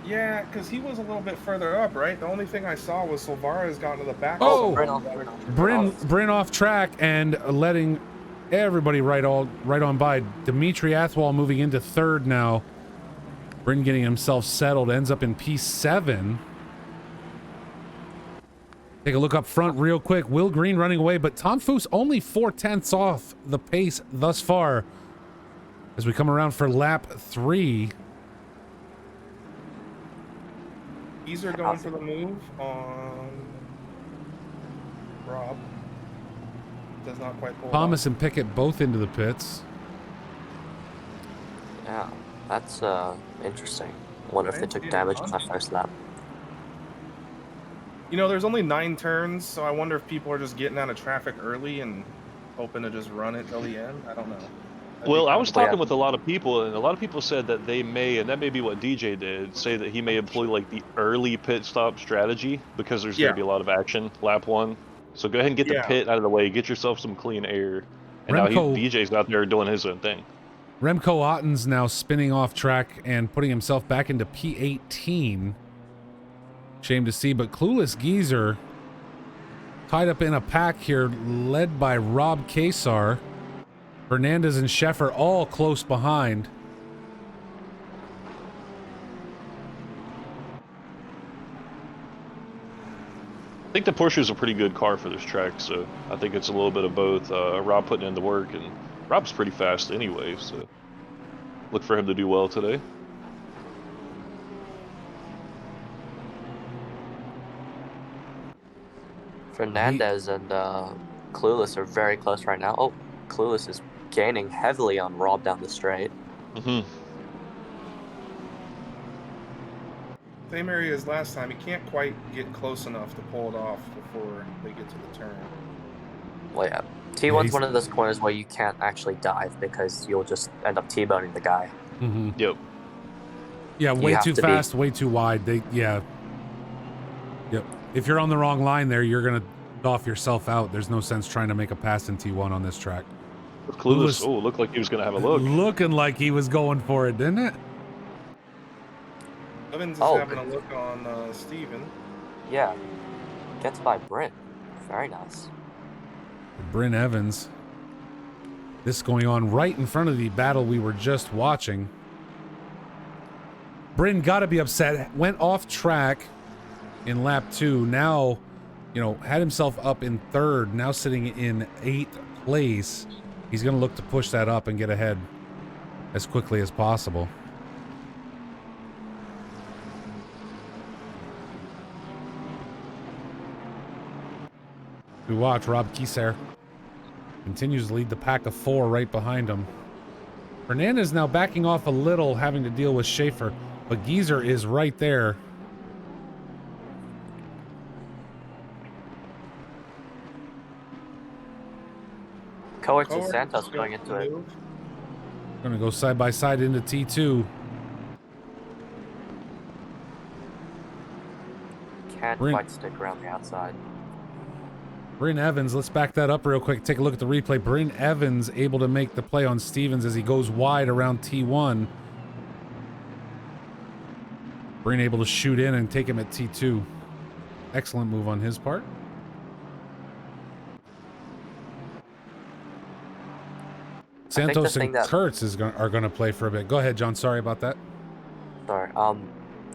yeah, because he was a little bit further up, right? The only thing I saw was Silvara's gotten to the back. Oh, Bryn off track and letting everybody right on by. Dimitri Athwal moving into third now. Bryn getting himself settled, ends up in P7. Take a look up front real quick. Will Green running away, but Tom Foose only 4/10 off the pace thus far as we come around for lap 3. These are going for the move on Rob. Does not quite pull Thomas and Pickett both into the pits. Yeah, that's interesting. I wonder if they took damage on that first lap. You know, there's only 9 turns, so I wonder if people are just getting out of traffic early and hoping to just run it till the end. I don't know. Well, I was talking with a lot of people, and a lot of people said that they may, and that may be what DJ did, say that he may employ like the early pit stop strategy because there's going to be a lot of action lap 1. So go ahead and get the pit out of the way, get yourself some clean air. And now DJ's out there doing his own thing. Remco Otten's now spinning off track and putting himself back into P18. Shame to see, but Clueless Geezer tied up in a pack here, led by Rob Kesar. Hernandez and Sheffer all close behind. I think the Porsche is a pretty good car for this track, so I think it's a little bit of both. Rob putting in the work, and Rob's pretty fast anyway, so look for him to do well today. Fernandez and Clueless are very close right now. Oh, Clueless is gaining heavily on Rob down the straight. Same area as last time. He can't quite get close enough to pull it off before they get to the turn. Well, yeah, T1's he's- one of those corners where you can't actually dive because you'll just end up T-boning the guy. Yep. Yeah, way have too to be- fast, way too wide. Yep. If you're on the wrong line there, you're gonna off yourself out. There's no sense trying to make a pass in T1 on this track. Clueless. Oh, looked like he was going to have a look. Looking like he was going for it, didn't it? Evans is Oh. having a look on Steven. Yeah. Gets by Bryn. Very nice. Bryn Evans. This going on right in front of the battle we were just watching. Bryn got to be upset. Went off track in lap 2. Now, had himself up in 3rd. Now sitting in 8th place. He's going to look to push that up and get ahead as quickly as possible. We watch Rob Kieser continues to lead the pack of 4 right behind him. Fernandez now backing off a little, having to deal with Schaefer, but Gieser is right there. Coates and Santos going into it. Gonna go side by side into T2. Can't Bryn- quite stick around the outside. Bryn Evans, let's back that up real quick. Take a look at the replay. Bryn Evans able to make the play on Stevens as he goes wide around T1. Bryn able to shoot in and take him at T2. Excellent move on his part. Santos and Kurtz are going to play for a bit. Go ahead, John. Sorry about that. Sorry.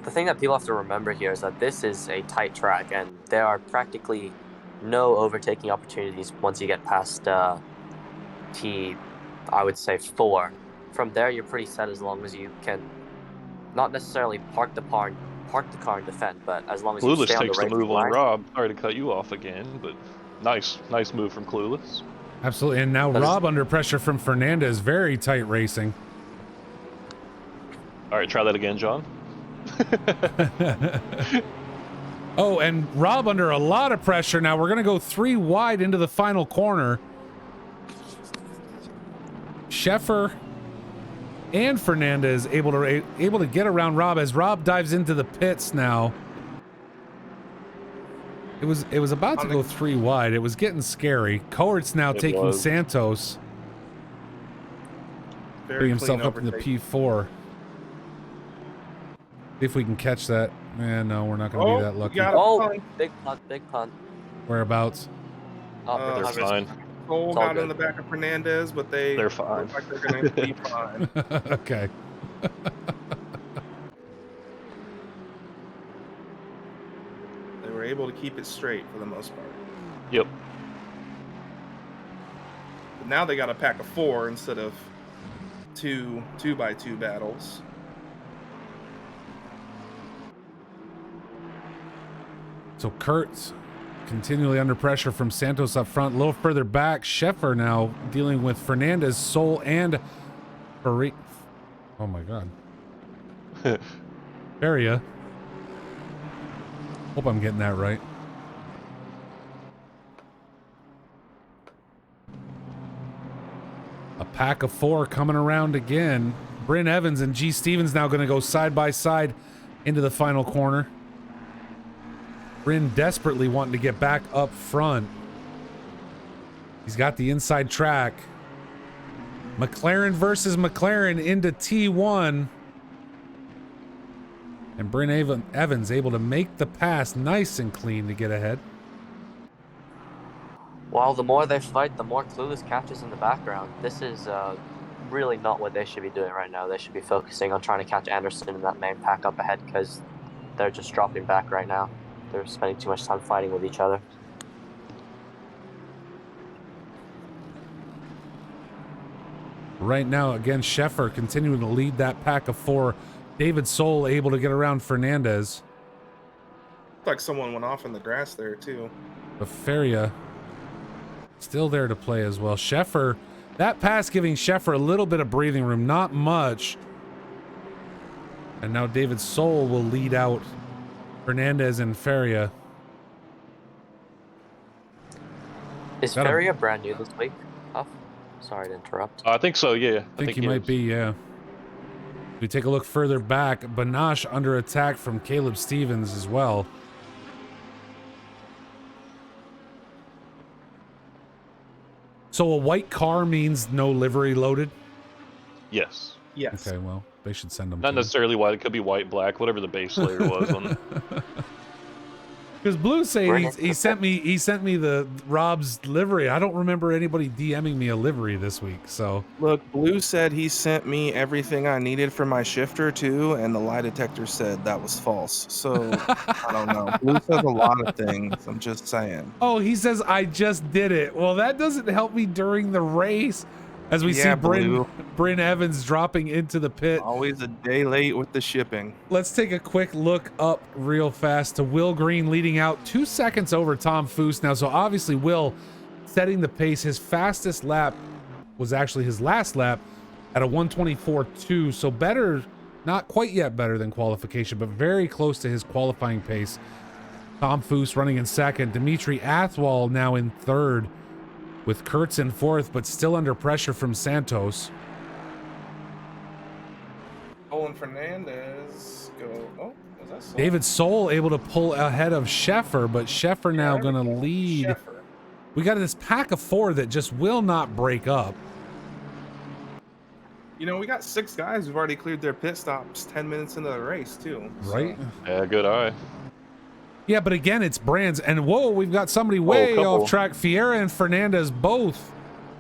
The thing that people have to remember here is that this is a tight track, and there are practically no overtaking opportunities once you get past I would say 4. From there, you're pretty set as long as you can not necessarily park the car and defend, but as long as you Clueless stay on the takes the racing move on line. Rob. Sorry to cut you off again, but nice move from Clueless. Absolutely. And now Rob under pressure from Fernandez. Very tight racing. All right, try that again, John. Oh, and Rob under a lot of pressure now. We're going to go 3 wide into the final corner. Scheffer and Fernandez able to get around Rob as Rob dives into the pits now. It was about to go 3 wide. It was getting scary. Coert's now taking Santos. Putting himself up in the P4. See if we can catch that. Man, no, we're not going to be that lucky. Big punt. Whereabouts? They're fine. Cole got in the back of Fernandez, but they're fine. Look like they're going to be fine. Okay. They were able to keep it straight for the most part. Yep. But now they got a pack of 4 instead of 2 2x2 battles. So Kurtz continually under pressure from Santos up front. A little further back, Scheffer now dealing with Fernandez, Sol, and Faria. Oh my God. Faria. Hope I'm getting that right. A pack of 4 coming around again. Bryn Evans and G. Stevens now going to go side by side into the final corner. Bryn desperately wanting to get back up front. He's got the inside track. McLaren versus McLaren into T1. And Bryn Evans able to make the pass nice and clean to get ahead. Well, the more they fight, the more Clueless catches in the background. This is really not what they should be doing right now. They should be focusing on trying to catch Anderson in that main pack up ahead because they're just dropping back right now. They're spending too much time fighting with each other. Right now, again, Scheffer continuing to lead that pack of 4. David Sol able to get around Fernandez. Looks like someone went off in the grass there, too. But Faria still there to play as well. Scheffer, that pass giving Scheffer a little bit of breathing room, not much. And now David Sol will lead out Fernandez and Faria. Is Got him. Feria brand new this week? Huff? Sorry to interrupt. I think so. Yeah, I think he he might is. be, yeah. We take a look further back. Banash under attack from Caleb Stevens as well. So a white car means no livery loaded? Yes. Yes. Okay, well, they should send them Not to necessarily white. It could be white, black, whatever the base layer was on. Because Blue's saying Bring he it. sent me the Rob's livery. I don't remember anybody DMing me a livery this week, so Look, Blue said he sent me everything I needed for my shifter too, and the lie detector said that was false. So I don't know. Blue says a lot of things. I'm just saying. oh, he says I just did it. Well, that doesn't help me during the race. As we see Yeah, Blue. Bryn Evans dropping into the pit. Always a day late with the shipping. Let's take a quick look up real fast to Will Green leading out 2 seconds over Tom Foose now. So obviously Will setting the pace. His fastest lap was actually his last lap at a 1:24.2. So better, not quite yet better than qualification, but very close to his qualifying pace. Tom Foose running in second. Dimitri Athwal now in third, with Kurtz in fourth, but still under pressure from Santos. Owen Fernandez go. Oh, was that so? David Soul able to pull ahead of Sheffer, but Sheffer now there we gonna go. lead. Sheffer. We got this pack of 4 that just will not break up. You know, we got 6 guys who've already cleared their pit stops 10 minutes into the race too. so- Right? Yeah, good eye. Yeah, but again, it's brands. And whoa, we've got somebody way couple. off track. Fiera and Fernandez both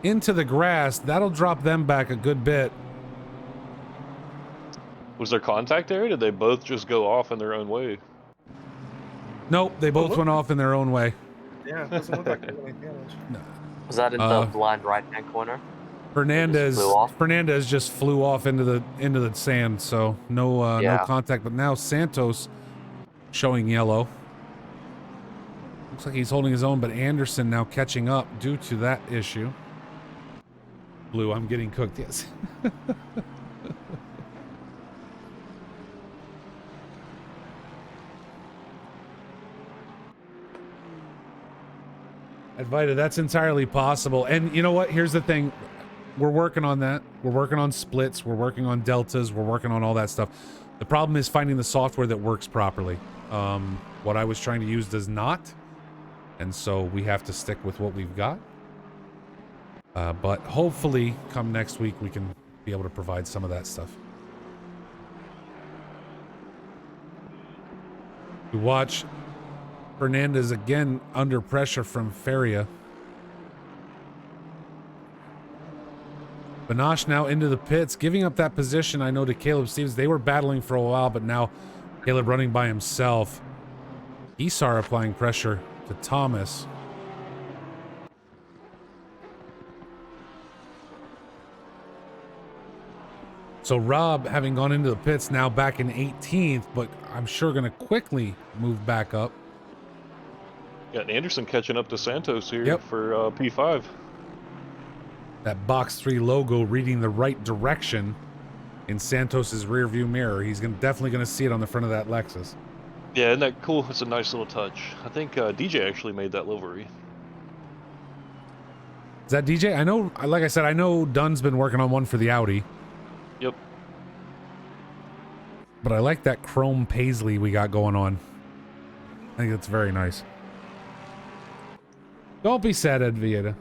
into the grass. That'll drop them back a good bit. Was there contact there? Or did they both just go off in their own way? Nope, they both went off in their own way. Yeah, it doesn't look like there's any damage. Was that in the blind right-hand corner? Fernandez flew off? Fernandez just flew off into the sand, so no Yeah. no contact. But now Santos showing yellow. Looks like he's holding his own, but Anderson now catching up due to that issue. Blue, I'm getting cooked, yes. Advita, that's entirely possible. And you know what? Here's the thing. We're working on that. We're working on splits. We're working on deltas. We're working on all that stuff. The problem is finding the software that works properly. What I was trying to use does not. And so we have to stick with what we've got. But hopefully come next week, we can be able to provide some of that stuff. We watch Fernandez again under pressure from Feria. Banash now into the pits, giving up that position, I know, to Caleb Stevens. They were battling for a while, but now Caleb running by himself. Isar applying pressure to Thomas. So Rob, having gone into the pits, now back in 18th, but I'm sure going to quickly move back up. Got Anderson catching up to Santos here Yep. for P5. That BoX3 logo reading the right direction in Santos's rear view mirror. He's definitely going to see it on the front of that Lexus. Yeah, isn't that cool? It's a nice little touch. I think DJ actually made that livery. Is that DJ? I know, like I said, I know Dunn's been working on one for the Audi. Yep. But I like that chrome paisley we got going on. I think that's very Don't be sad, Ed Vieta.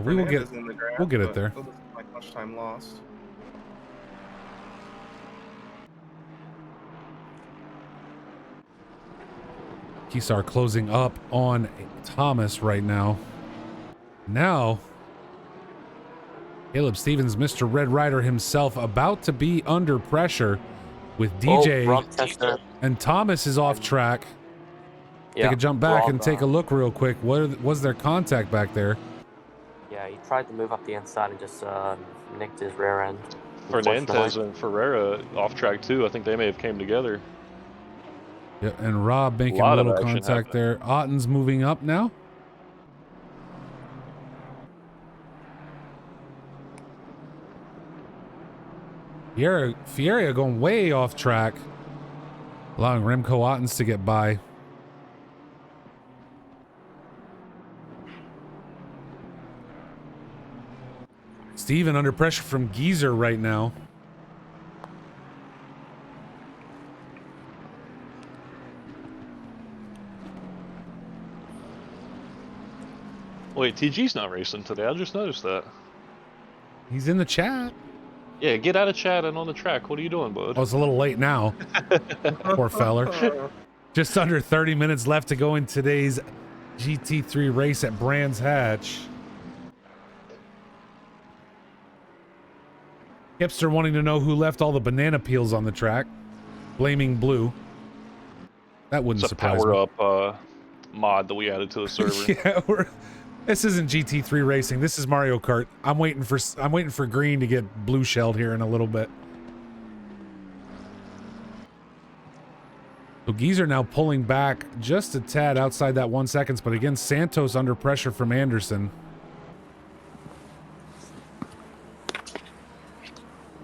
We will get Fernandez in the draft, we'll get it but there. it doesn't seem like much time lost. Kisar closing up on Thomas right now. Now, Caleb Stevens, Mr. Red Rider himself, about to be under pressure with DJ, Rob Tester. and Thomas is off track. Yeah, Take a jump back Rob, and take a look real quick. Was there contact back there? Yeah, he tried to move up the inside and just nicked his rear end. Fernandez unfortunately. and Ferreira off track too. I think they may have came together. Yeah, and Rob making a Lot of little action contact there. Otten's moving up now. Fiera going way off track, allowing Remco Ottens to get by. Steven under pressure from Geezer right now. Wait, TG's not racing today. I just noticed that. He's in the chat. Yeah, get out of chat and on the track. What are you doing, bud? Oh, it's a little late now. Poor feller. Just under 30 minutes left to go in today's GT3 race at Brands Hatch. Hipster wanting to know who left all the banana peels on the track. Blaming Blue. That wouldn't It's a surprise me. power-up mod that we added to the server. Yeah, this isn't GT3 racing. This is Mario Kart. I'm waiting for green to get blue shelled here in a little bit. So Geezer now pulling back just a tad outside that 1 second, but again, Santos under pressure from Anderson.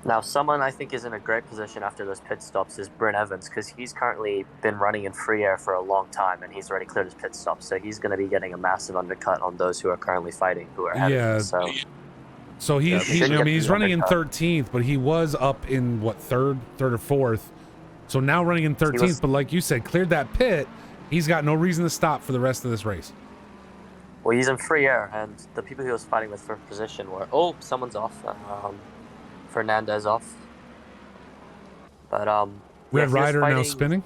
Now, someone I think is in a great position after those pit stops is Bryn Evans, because he's currently been running in free air for a long time, and he's already cleared his pit stop, so he's going to be getting a massive undercut on those who are currently fighting, who are ahead of him. So he's running in 13th, but he was up in what, third or fourth. So now running in 13th, but like you said, cleared that pit. He's got no reason to stop for the rest of this race. Well, he's in free air, and the people he was fighting with for position were, oh, someone's off. Fernandez off. But Red Rider now spinning.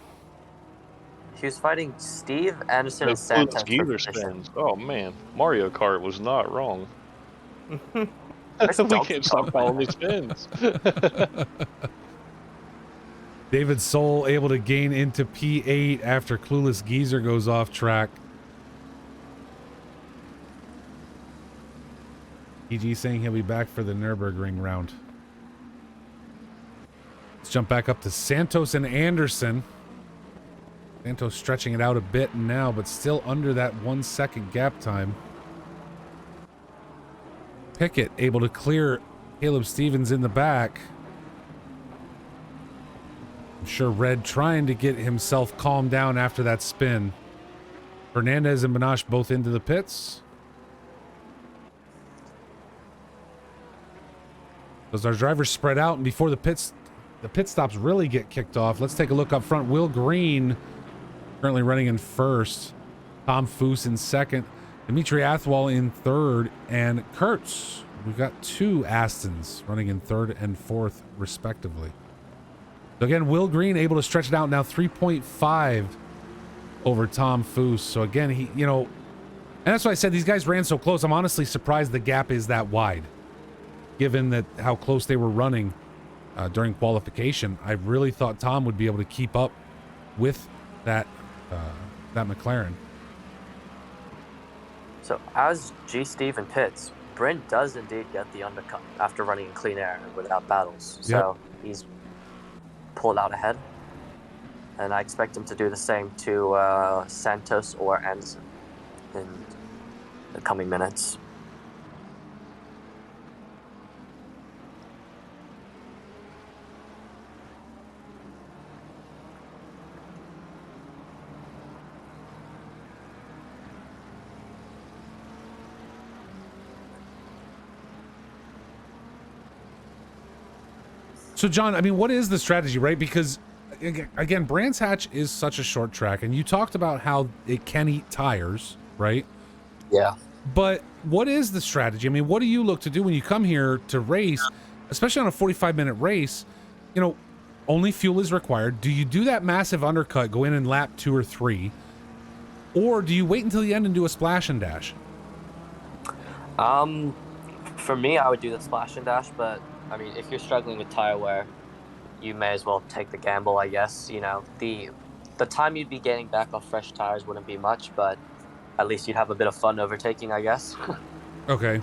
He was fighting Steve Anderson and Santos. Santos. Spins. Oh man, Mario Kart was not wrong. We can't stop calling these spins. David Soul able to gain into P8 after Clueless Geezer goes off track. EG saying he'll be back for the Nürburgring round. Let's jump back up to Santos and Anderson. Santos stretching it out a bit now, but still under that 1 second gap time. Pickett able to clear Caleb Stevens in the back. I'm sure Red trying to get himself calmed down after that spin. Fernandez and Banache both into the pits. As our drivers spread out and before the pit stops really get kicked off, let's take a look up front. Will Green currently running in first. Tom Foose in second. Dimitri Athwal in third. And Kurtz. We've got two Astons running in third and fourth respectively. So again, Will Green able to stretch it out now 3.5 over Tom Foose. So again, he, and that's why I said these guys ran so close. I'm honestly surprised the gap is that wide, given that how close they were running during qualification. I really thought Tom would be able to keep up with that McLaren. So as G. Steve pits, Bryn does indeed get the undercut after running in clean air and without battles. So he's pulled out ahead. And I expect him to do the same to Santos or Anderson in the coming minutes. So John, I mean, what is the strategy, right? Because again, Brands Hatch is such a short track, and you talked about how it can eat tires, right? Yeah. But what is the strategy? I mean, what do you look to do when you come here to race, especially on a 45-minute race? Only fuel is required. Do you do that massive undercut, go in and lap 2 or 3, or do you wait until the end and do a splash and dash? For me, I would do the splash and dash, but I mean, if you're struggling with tire wear, you may as well take the gamble, I guess. The time you'd be getting back off fresh tires wouldn't be much, but at least you'd have a bit of fun overtaking, I guess. Okay.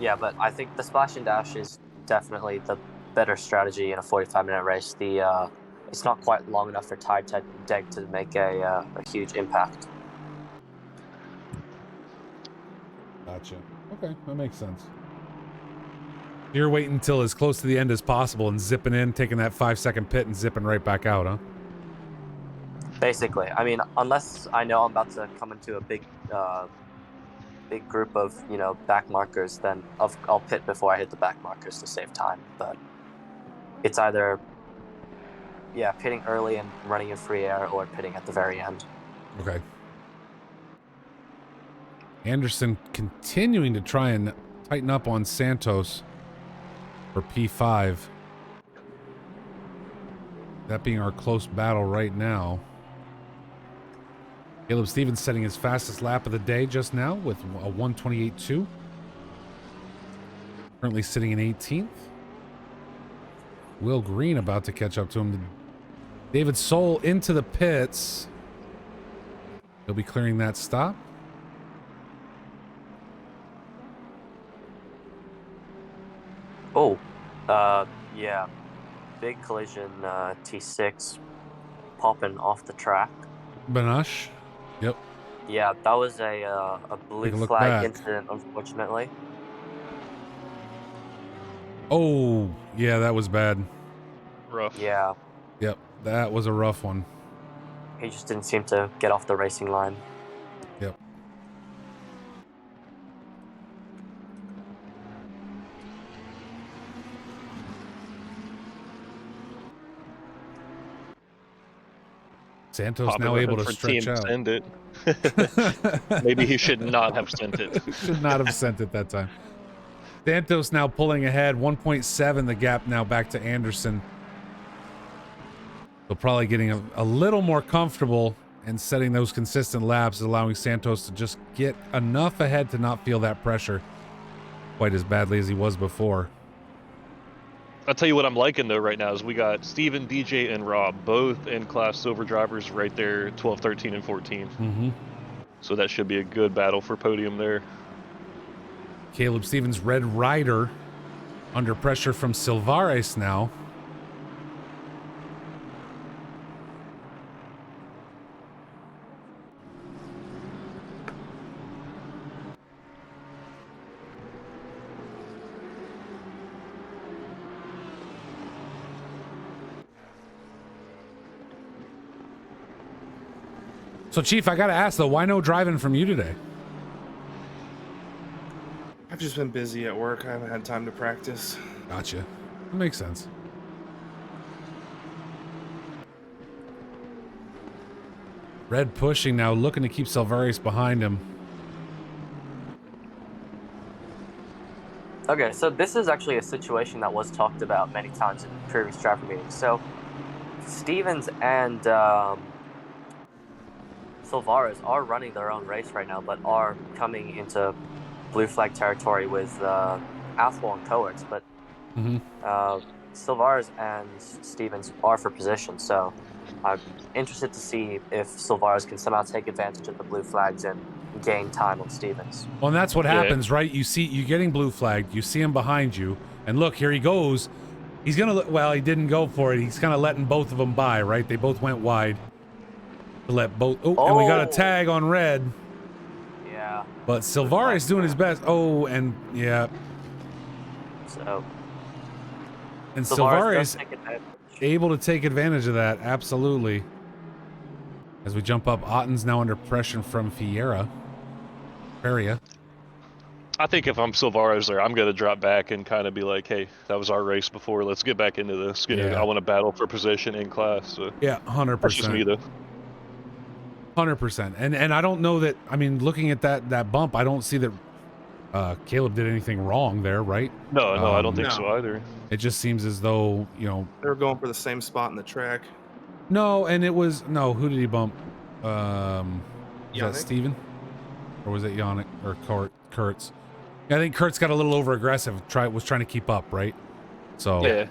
Yeah, but I think the splash and dash is definitely the better strategy in a 45-minute race. It's not quite long enough for tire deg to make a huge impact. Gotcha. Okay, that makes sense. You're waiting until as close to the end as possible and zipping in, taking that 5-second pit and zipping right back out, huh? Basically. I mean, unless I know I'm about to come into a big big group of, back markers, then I'll pit before I hit the back markers to save time. But it's either, pitting early and running in free air, or pitting at the very end. Okay. Anderson continuing to try and tighten up on Santos for P5. That being our close battle right now. Caleb Stevens setting his fastest lap of the day just now with a 1:28.2. Currently sitting in 18th. Will Green about to catch up to him. David Soul into the pits. He'll be clearing that stop. Oh, yeah. Big collision, T6 popping off the track. Banache. Yep. Yeah, that was a blue flag incident, unfortunately. Oh, yeah, that was bad. Rough. Yeah. Yep, that was a rough one. He just didn't seem to get off the racing line. Yep. Santos now able to stretch out. Send it. Maybe he should not have sent it. Should not have sent it that time. Santos now pulling ahead, 1.7 the gap now back to Anderson. So probably getting a little more comfortable and setting those consistent laps, allowing Santos to just get enough ahead to not feel that pressure quite as badly as he was before. I'll tell you what I'm liking though right now is we got Steven, DJ, and Rob both in class silver drivers right there, 12, 13, and 14. Mm-hmm. So that should be a good battle for podium there. Caleb Stevens, Red Rider, under pressure from Silvares now. So, Chief, I gotta ask though, why no driving from you today? I've just been busy at work. I haven't had time to practice. Gotcha. That makes sense. Red pushing now, looking to keep Silvares behind him. Okay, so this is actually a situation that was talked about many times in previous driver meetings. So Stevens and Silvares are running their own race right now, but are coming into blue flag territory with Athwal and Coates. But Silvares and Stevens are for position, so I'm interested to see if Silvares can somehow take advantage of the blue flags and gain time on Stevens. Well, and that's what happens, right? You see, you're getting blue flagged. You see him behind you, and look, here he goes. He's gonna. Well, he didn't go for it. He's kind of letting both of them by, right? They both went wide. To let both. Oh, and we got a tag on red. Yeah. But Silvares doing his best. Oh, and yeah. So. And Silvares able to take advantage of that, absolutely. As we jump up, Otten's now under pressure from Feria. I think if I'm Silvares there, I'm going to drop back and kind of be like, hey, that was our race before. Let's get back into this. I want to battle for position in class. So. Yeah, 100%. That's just me, though. 100%. And I don't know that, I mean, looking at that bump, I don't see that Caleb did anything wrong there, right? No, I don't think so either. It just seems as though, you know... They were going for the same spot in the track. No, and it was... No, who did he bump? Was that Steven? Or was it Yannick? Or Kurtz? Yeah, I think Kurtz got a little over-aggressive, was trying to keep up, right? So... Yeah.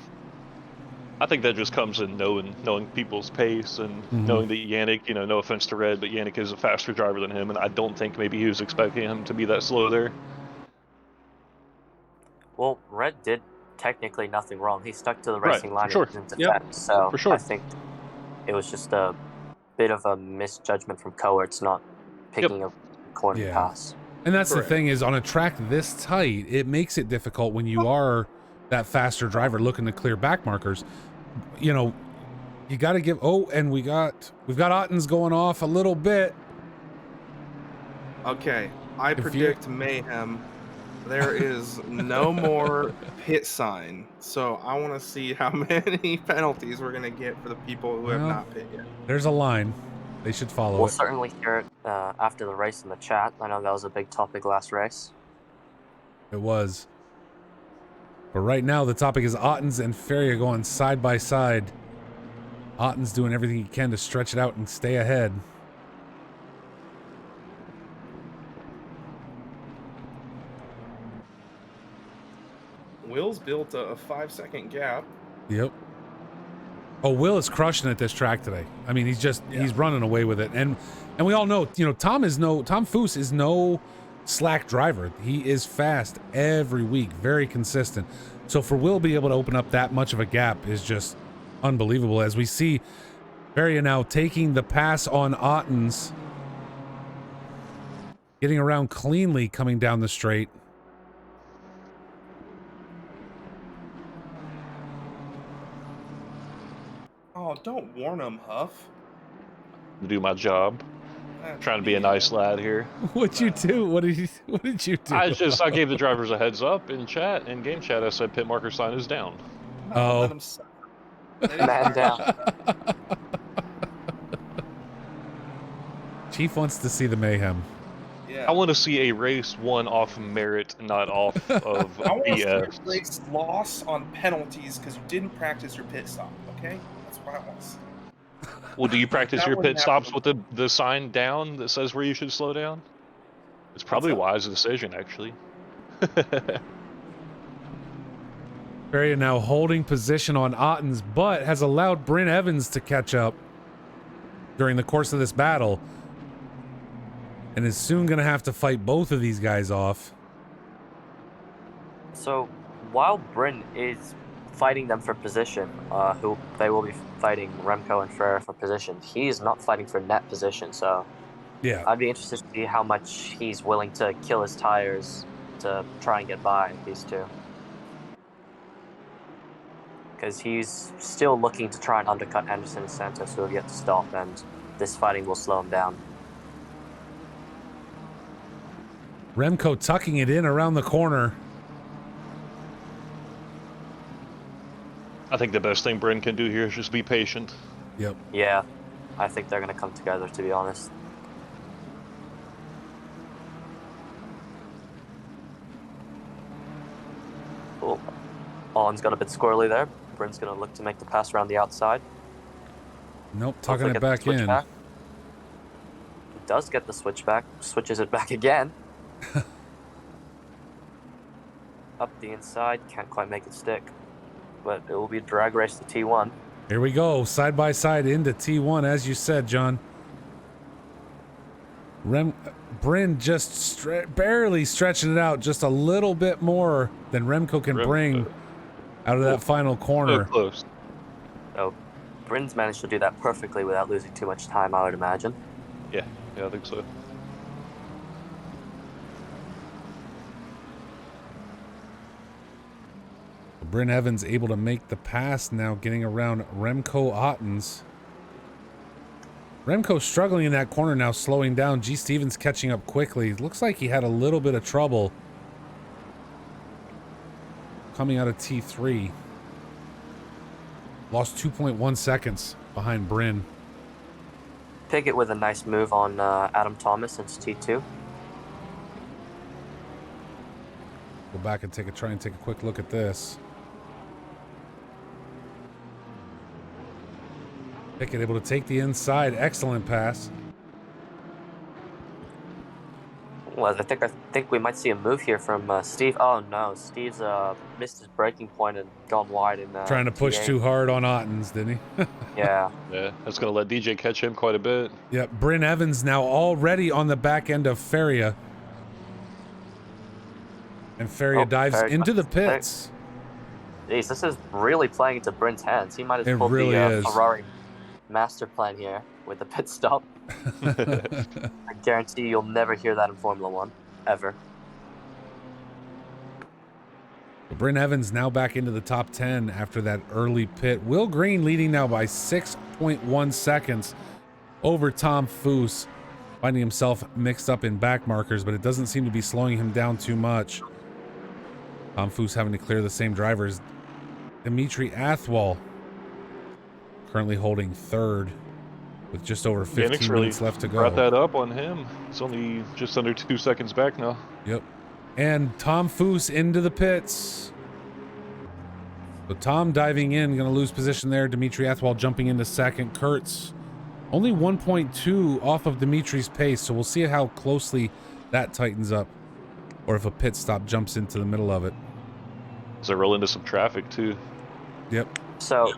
I think that just comes in knowing people's pace and knowing that Yannick, no offense to Red, but Yannick is a faster driver than him, and I don't think maybe he was expecting him to be that slow there. Well, Red did technically nothing wrong. He stuck to the racing line sure. and didn't defend. So for sure. I think it was just a bit of a misjudgment from Coates not picking a corner to pass. And that's the thing is, on a track this tight, it makes it difficult when you are that faster driver looking to clear back markers. You got to give. Oh, and we've got Otten's going off a little bit. Okay, I If predict mayhem. There is no more pit sign. So I want to see how many penalties we're going to get for the people who have Well, not pit yet. there's a line. They should follow We'll it. certainly hear it after the race in the chat. I know that was a big topic last race. It was. But right now, the topic is Ottens and Feria going side by side. Otten's doing everything he can to stretch it out and stay ahead. Will's built a 5-second gap. Yep. Oh, Will is crushing it this track today. I mean, he's running away with it. And we all know, Tom Foose is no slack driver. He is fast every week, very consistent. So for Will be able to open up that much of a gap is just unbelievable. As we see Feria now taking the pass on Ottens, getting around cleanly coming down the straight. Oh, don't warn him, Huff. Do my job. Trying to be a nice lad here. What'd you do? What did you do? I gave the drivers a heads up in game chat. I said pit marker sign is down. Oh. Let him Man down. Chief wants to see the mayhem. Yeah. I want to see a race won off merit, not off of I want to see BS. a race loss on penalties because you didn't practice your pit stop, okay? That's what I want to see. Well, do you practice That your wouldn't pit stops with happen. the sign down that says where you should slow down? It's probably a wise decision, actually. Feria now holding position on Ottens, but has allowed Bryn Evans to catch up during the course of this battle. And is soon going to have to fight both of these guys off. So while Bryn is fighting them for position, who they will be fighting Remco and Ferrer for position, he is not fighting for net position. So Yeah. I'd be interested to see how much he's willing to kill his tires to try and get by these two. Because he's still looking to try and undercut Anderson and Santos, who have yet to stop, and this fighting will slow him down. Remco tucking it in around the corner. I think the best thing Bryn can do here is just be patient. Yep. Yeah, I think they're going to come together, to be honest. Cool. Owen's got a bit squirrely there. Bryn's going to look to make the pass around the outside. Nope, tucking Hopefully it get the back switch in. back. He does get the switch back, switches it back again. Up the inside, can't quite make it stick. But it will be a drag race to T1. Here we go, side by side into T1, as you said, John. Bryn just barely stretching it out just a little bit more than Remco can bring out of that final corner. So close. So Bryn's managed to do that perfectly without losing too much time, I would imagine. Yeah, I think so. Bryn Evans able to make the pass now, getting around Remco Ottens. Remco struggling in that corner now, slowing down. G. Stevens catching up quickly. Looks like he had a little bit of trouble coming out of T3. Lost 2.1 seconds behind Bryn. Piggott with a nice move on Adam Thomas into T2. Go back and try and take a quick look at this. Pickett able to take the inside. Excellent pass. Well, I think we might see a move here from Steve. Oh no, Steve's missed his breaking point and gone wide in Trying to push T8. too hard on Ottens, didn't he? Yeah. Yeah, that's going to let DJ catch him quite a bit. Yep, Bryn Evans now already on the back end of Feria. And Feria dives Feria into the there. pits. Jeez, this is really playing into Bryn's hands. He might It have pulled really the is. Ferrari master plan here with the pit stop. I guarantee you'll never hear that in Formula One, ever. Bryn Evans now back into the top 10 after that early pit. Will Green leading now by 6.1 seconds over Tom Foose. finding himself mixed up in back markers, but it doesn't seem to be slowing him down too much. Tom Foose having to clear the same drivers. Dimitri Athwal currently holding third with just over 15 minutes left to go. Brought that up on him. It's only just under 2 seconds back now. Yep. And Tom Foose into the pits. So Tom diving in, going to lose position there. Dimitri Athwal jumping into second. Kurtz only 1.2 off of Dimitri's pace, so we'll see how closely that tightens up, or if a pit stop jumps into the middle of it. As I roll into some traffic too. Yep. So,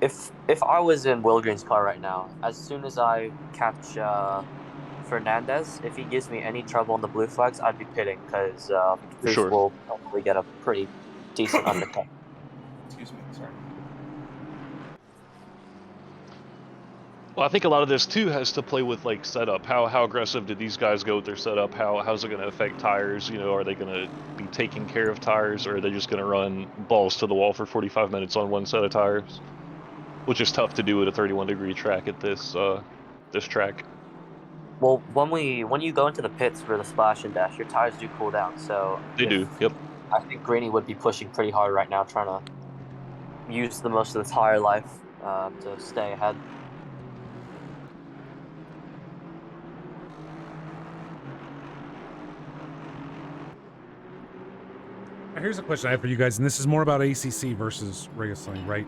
if I was in Will Green's car right now, as soon as I catch Fernandez, if he gives me any trouble on the blue flags, I'd be pitting, because sure. will probably get a pretty decent undercut. Excuse me, sorry. Well, I think a lot of this too has to play with like setup. How aggressive did these guys go with their setup? How's it going to affect tires? You know, are they going to be taking care of tires, or are they just going to run balls to the wall for 45 minutes on one set of tires? Which is tough to do at a 31-degree track at this track. Well, when you go into the pits for the splash and dash, your tires do cool down. So They do. Yep. I think Greeny would be pushing pretty hard right now, trying to use the most of the tire life to stay ahead. Here's a question I have for you guys, and this is more about ACC versus racing, right?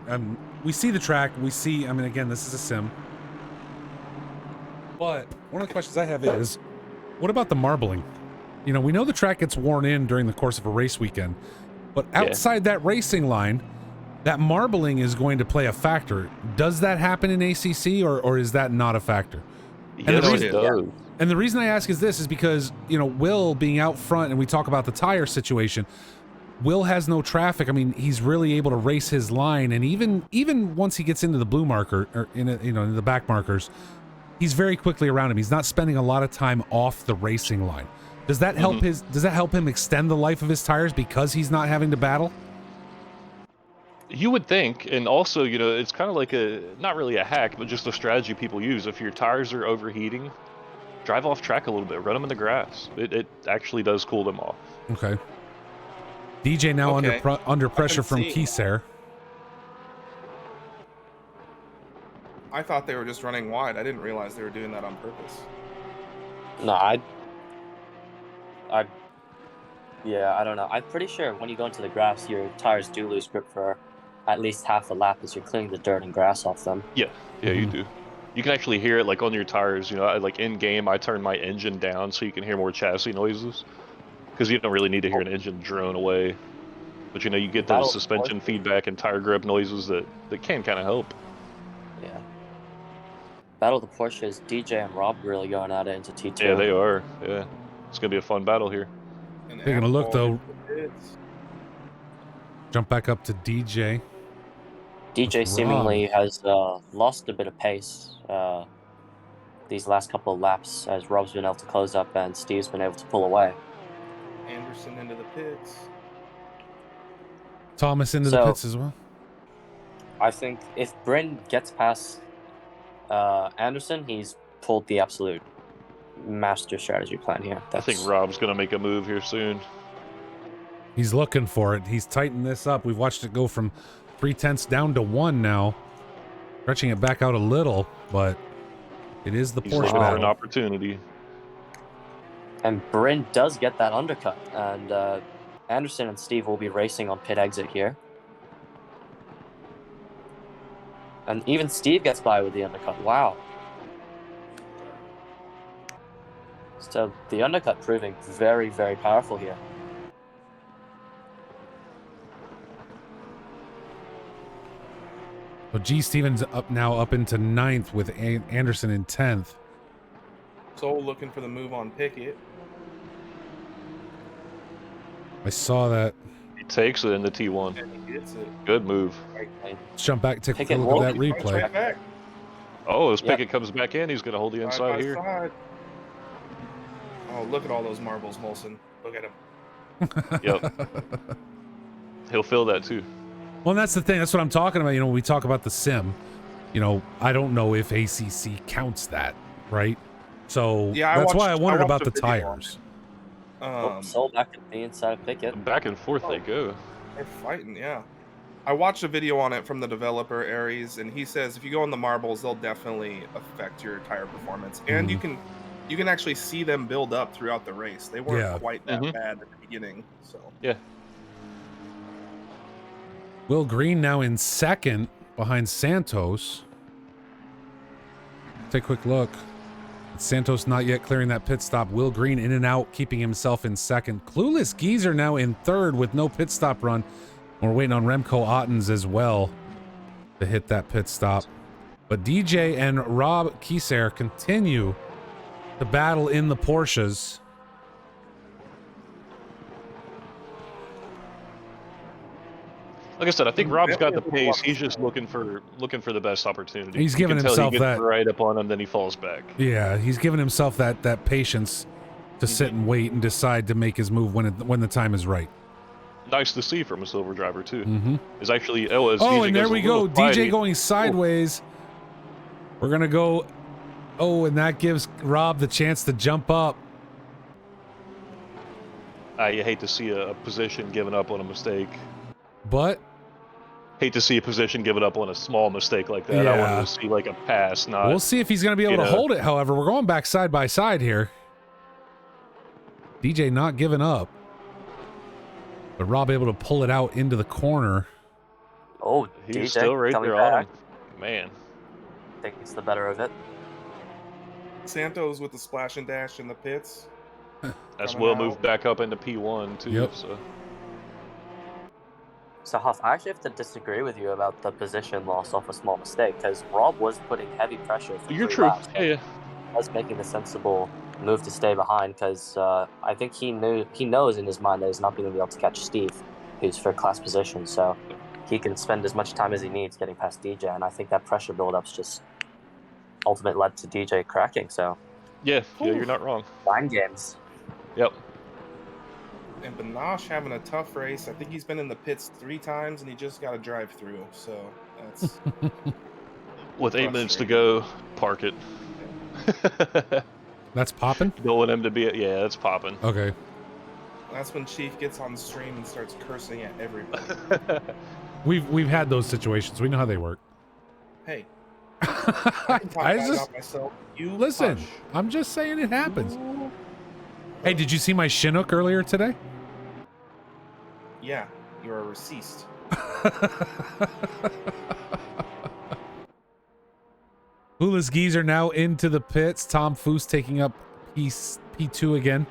We see the track, I mean, again, this is a sim. But one of the questions I have is, what about the marbling? You know, we know the track gets worn in during the course of a race weekend, but outside that racing line, that marbling is going to play a factor. Does that happen in ACC, or is that not a factor? Yes, it does. And the reason I ask is this, is because, you know, Will being out front, and we talk about the tire situation, Will has no traffic. I mean, he's really able to race his line, and even once he gets into the blue marker, or in the back markers, he's very quickly around him. He's not spending a lot of time off the racing line. Does that help does that help him extend the life of his tires because he's not having to battle? You would think, and also, you know, it's kind of like not really a hack, but just a strategy people use. If your tires are overheating, drive off track a little bit, run them in the grass. It actually does cool them off. Okay. DJ now under pressure from Keyser. I thought they were just running wide. I didn't realize they were doing that on purpose. No, yeah, I don't know. I'm pretty sure when you go into the grass, your tires do lose grip for at least half a lap as you're cleaning the dirt and grass off them. Yeah, you do. You can actually hear it like on your tires. You know, like in game, I turn my engine down so you can hear more chassis noises, because you don't really need to hear an engine drone away. But you know, you get those suspension feedback and tire grip noises that can kind of help. Yeah. Battle of the Porsches, DJ and Rob really going at it into T2. Yeah, they are. Yeah, it's gonna be a fun battle here. Taking a look though. Jump back up to DJ. DJ seemingly has lost a bit of pace these last couple of laps, as Rob's been able to close up and Steve's been able to pull away. Anderson into the pits. Thomas into the pits as well. I think if Bryn gets past Anderson, he's pulled the absolute master strategy plan here. I think Rob's going to make a move here soon. He's looking for it. He's tightened this up. We've watched it go from 3/10 down to 1 now. Stretching it back out a little, but it is the Porsche battle. An opportunity. And Bryn does get that undercut, and Anderson and Steve will be racing on pit exit here. And even Steve gets by with the undercut. Wow. So the undercut proving very, very powerful here. So G. Stevens up into 9th with Anderson in 10th. Soul looking for the move on Pickett. I saw that. He takes it in the T1. And he hits it. Good move. Let's jump back, take a look at that replay. Right back. Oh, as Pickett comes back in, he's going to hold the inside here. Side. Oh, look at all those marbles, Molson. Look at him. Yep. He'll feel that too. Well, and that's the thing. That's what I'm talking about. You know, when we talk about the sim, you know, I don't know if ACC counts that, right? So Yeah, that's why I wondered watched about a the video on tires. So back at the inside of Pickett. Back and forth they go. They're fighting, yeah. I watched a video on it from the developer Aries, and he says if you go on the marbles, they'll definitely affect your tire performance. And you can actually see them build up throughout the race. They weren't Yeah. quite that bad at the beginning. So Yeah. Will Green now in second behind Santos. Take a quick look. Santos not yet clearing that pit stop. Will Green in and out, keeping himself in second. Clueless Geezer now in third with no pit stop run. We're waiting on Remco Ottens as well to hit that pit stop. But DJ and Rob Kieser continue to battle in the Porsches. Like I said, I think Rob's got the pace. He's just looking for the best opportunity. He's giving you can himself tell he gets that right up on him, then he falls back. Yeah, he's giving himself that patience to sit and wait and decide to make his move when the time is right. Nice to see from a silver driver too. Mm-hmm. Is actually as Oh, DJ and there goes we a go. little DJ flighty. going sideways. We're gonna go. Oh, and that gives Rob the chance to jump up. You hate to see a position given up on a mistake. But Hate to see a position given up on a small mistake like that. I Yeah. wanted to see like a pass, not. we'll see if he's gonna be able to hold it. However, we're going back side by side here. DJ not giving up, but Rob able to pull it out into the corner. Oh, He's DJ still right coming there on back. him. Man. Takes the better of it. Santos with the splash and dash in the pits. That's Coming Will out. moved back up into P1 too. Yep. So Huff, I actually have to disagree with you about the position loss off a small mistake, because Rob was putting heavy pressure for You're 3 true. laps. Yeah. He was making the sensible move to stay behind, because I think he knows in his mind that he's not going to be able to catch Steve, who's for class position. So he can spend as much time as he needs getting past DJ, and I think that pressure build-up's just ultimately led to DJ cracking. So Yeah, you're not wrong. mind games. Yep. And Benosh having a tough race. I think he's been in the pits 3 times, and he just got a drive through. So that's With 8 minutes to go, park it. That's popping. Don't want him to be. Yeah, that's popping. Okay. that's when Chief gets on the stream and starts cursing at everybody. We've had those situations. We know how they work. Hey, I can talk I bad just about myself. You listen. hush. I'm just saying it happens. Hey, did you see my Chinook earlier today? Yeah, you're a racist. Clueless Geezer now into the pits. Tom Foose taking up P2 again.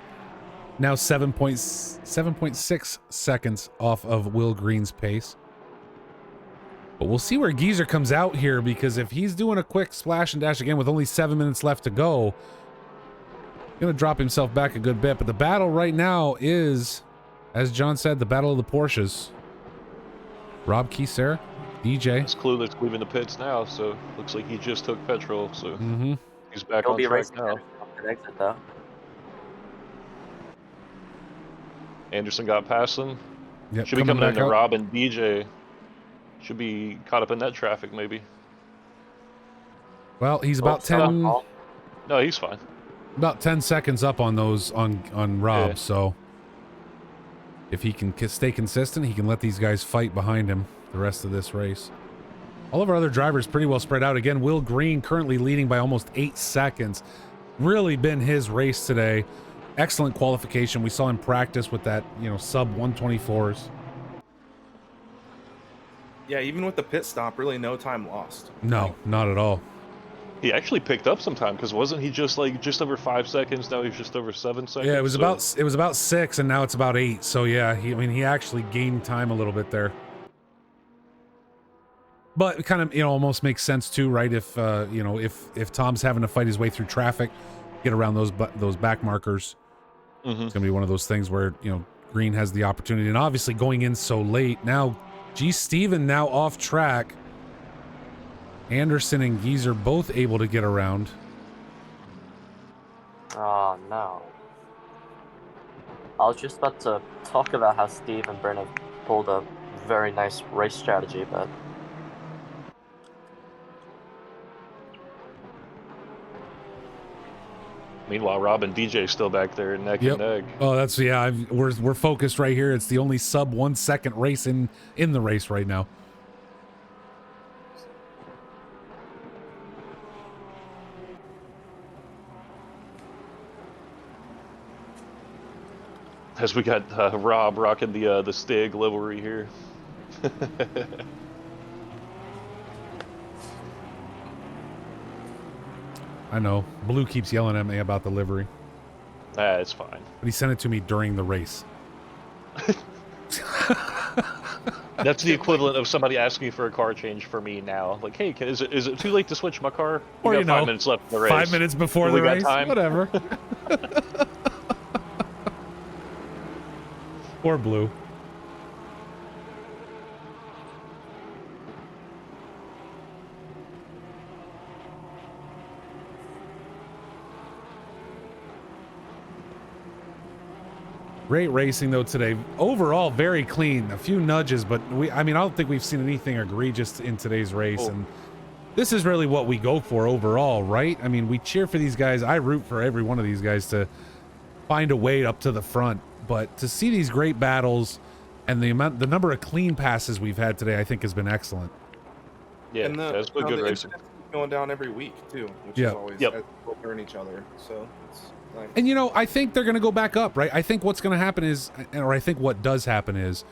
Now 7.6 seconds off of Will Green's pace. But we'll see where Geezer comes out here, because if he's doing a quick splash and dash again with only 7 minutes left to go, gonna drop himself back a good bit. But the battle right now is, as John said, the battle of the Porsches. Rob Kieser, DJ. It's Clueless leaving the pits now, so looks like he just took petrol, so he's back He'll on be track racing now. at exit though. Anderson got past him. Yep, Should be coming back into out. Rob and DJ. Should be caught up in that traffic, maybe. Well, he's about so 10 No, he's fine. about 10 seconds up on those on Rob. Yeah. So if he can stay consistent, he can let these guys fight behind him the rest of this race. All of our other drivers pretty well spread out. Again, Will Green currently leading by almost 8 seconds. Really been his race today. Excellent qualification. We saw him practice with that, sub 124s. Yeah, even with the pit stop, really no time lost. No, not at all. He actually picked up some time, because wasn't he just over 5 seconds? Now he's just over 7 seconds. Yeah, it was so- about 6, and now it's about 8. So yeah, he actually gained time a little bit there. But it kind of almost makes sense too, right? If if Tom's having to fight his way through traffic, get around those back markers, it's gonna be one of those things where Green has the opportunity, and obviously going in so late now. G. Steven now off track. Anderson and Geezer both able to get around. Oh no. I was just about to talk about how Steve and Brent have pulled a very nice race strategy, but Meanwhile, Rob and DJ still back there neck and neck. Oh, that's yeah. We're focused right here. It's the only sub 1 second race in the race right now. As we got Rob rocking the Stig livery here. I know. Blue keeps yelling at me about the livery. It's fine. But he sent it to me during the race. That's the equivalent of somebody asking for a car change for me now. Like, hey, is it too late to switch my car? Or, We got 5 minutes left in the race. 5 minutes before the race? Time? Whatever. Or Blue. Great racing though today. Overall, very clean. A few nudges, but I don't think we've seen anything egregious in today's race. Oh. And this is really what we go for overall, right? I mean, we cheer for these guys. I root for every one of these guys to find a way up to the front. But to see these great battles and the number of clean passes we've had today, I think has been excellent. Yeah, And that's been good racing. Going down every week too, which is always as people learn each other. So it's nice. And I think they're going to go back up, right? I think what's going to happen is, or I think what does happen is,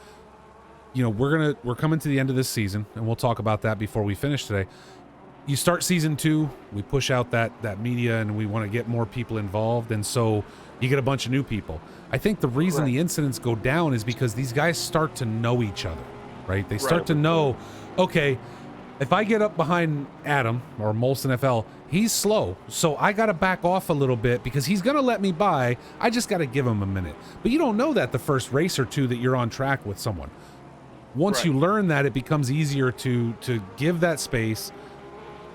we're coming to the end of this season, and we'll talk about that before we finish today. You start season 2, we push out that media, and we want to get more people involved, and so you get a bunch of new people. I think the reason the incidents go down is because these guys start to know each other, right? They start to know, okay, if I get up behind Adam or Molson FL, he's slow, so I got to back off a little bit because he's going to let me by. I just got to give him a minute. But you don't know that the first race or two that you're on track with someone. Once you learn that, it becomes easier to give that space.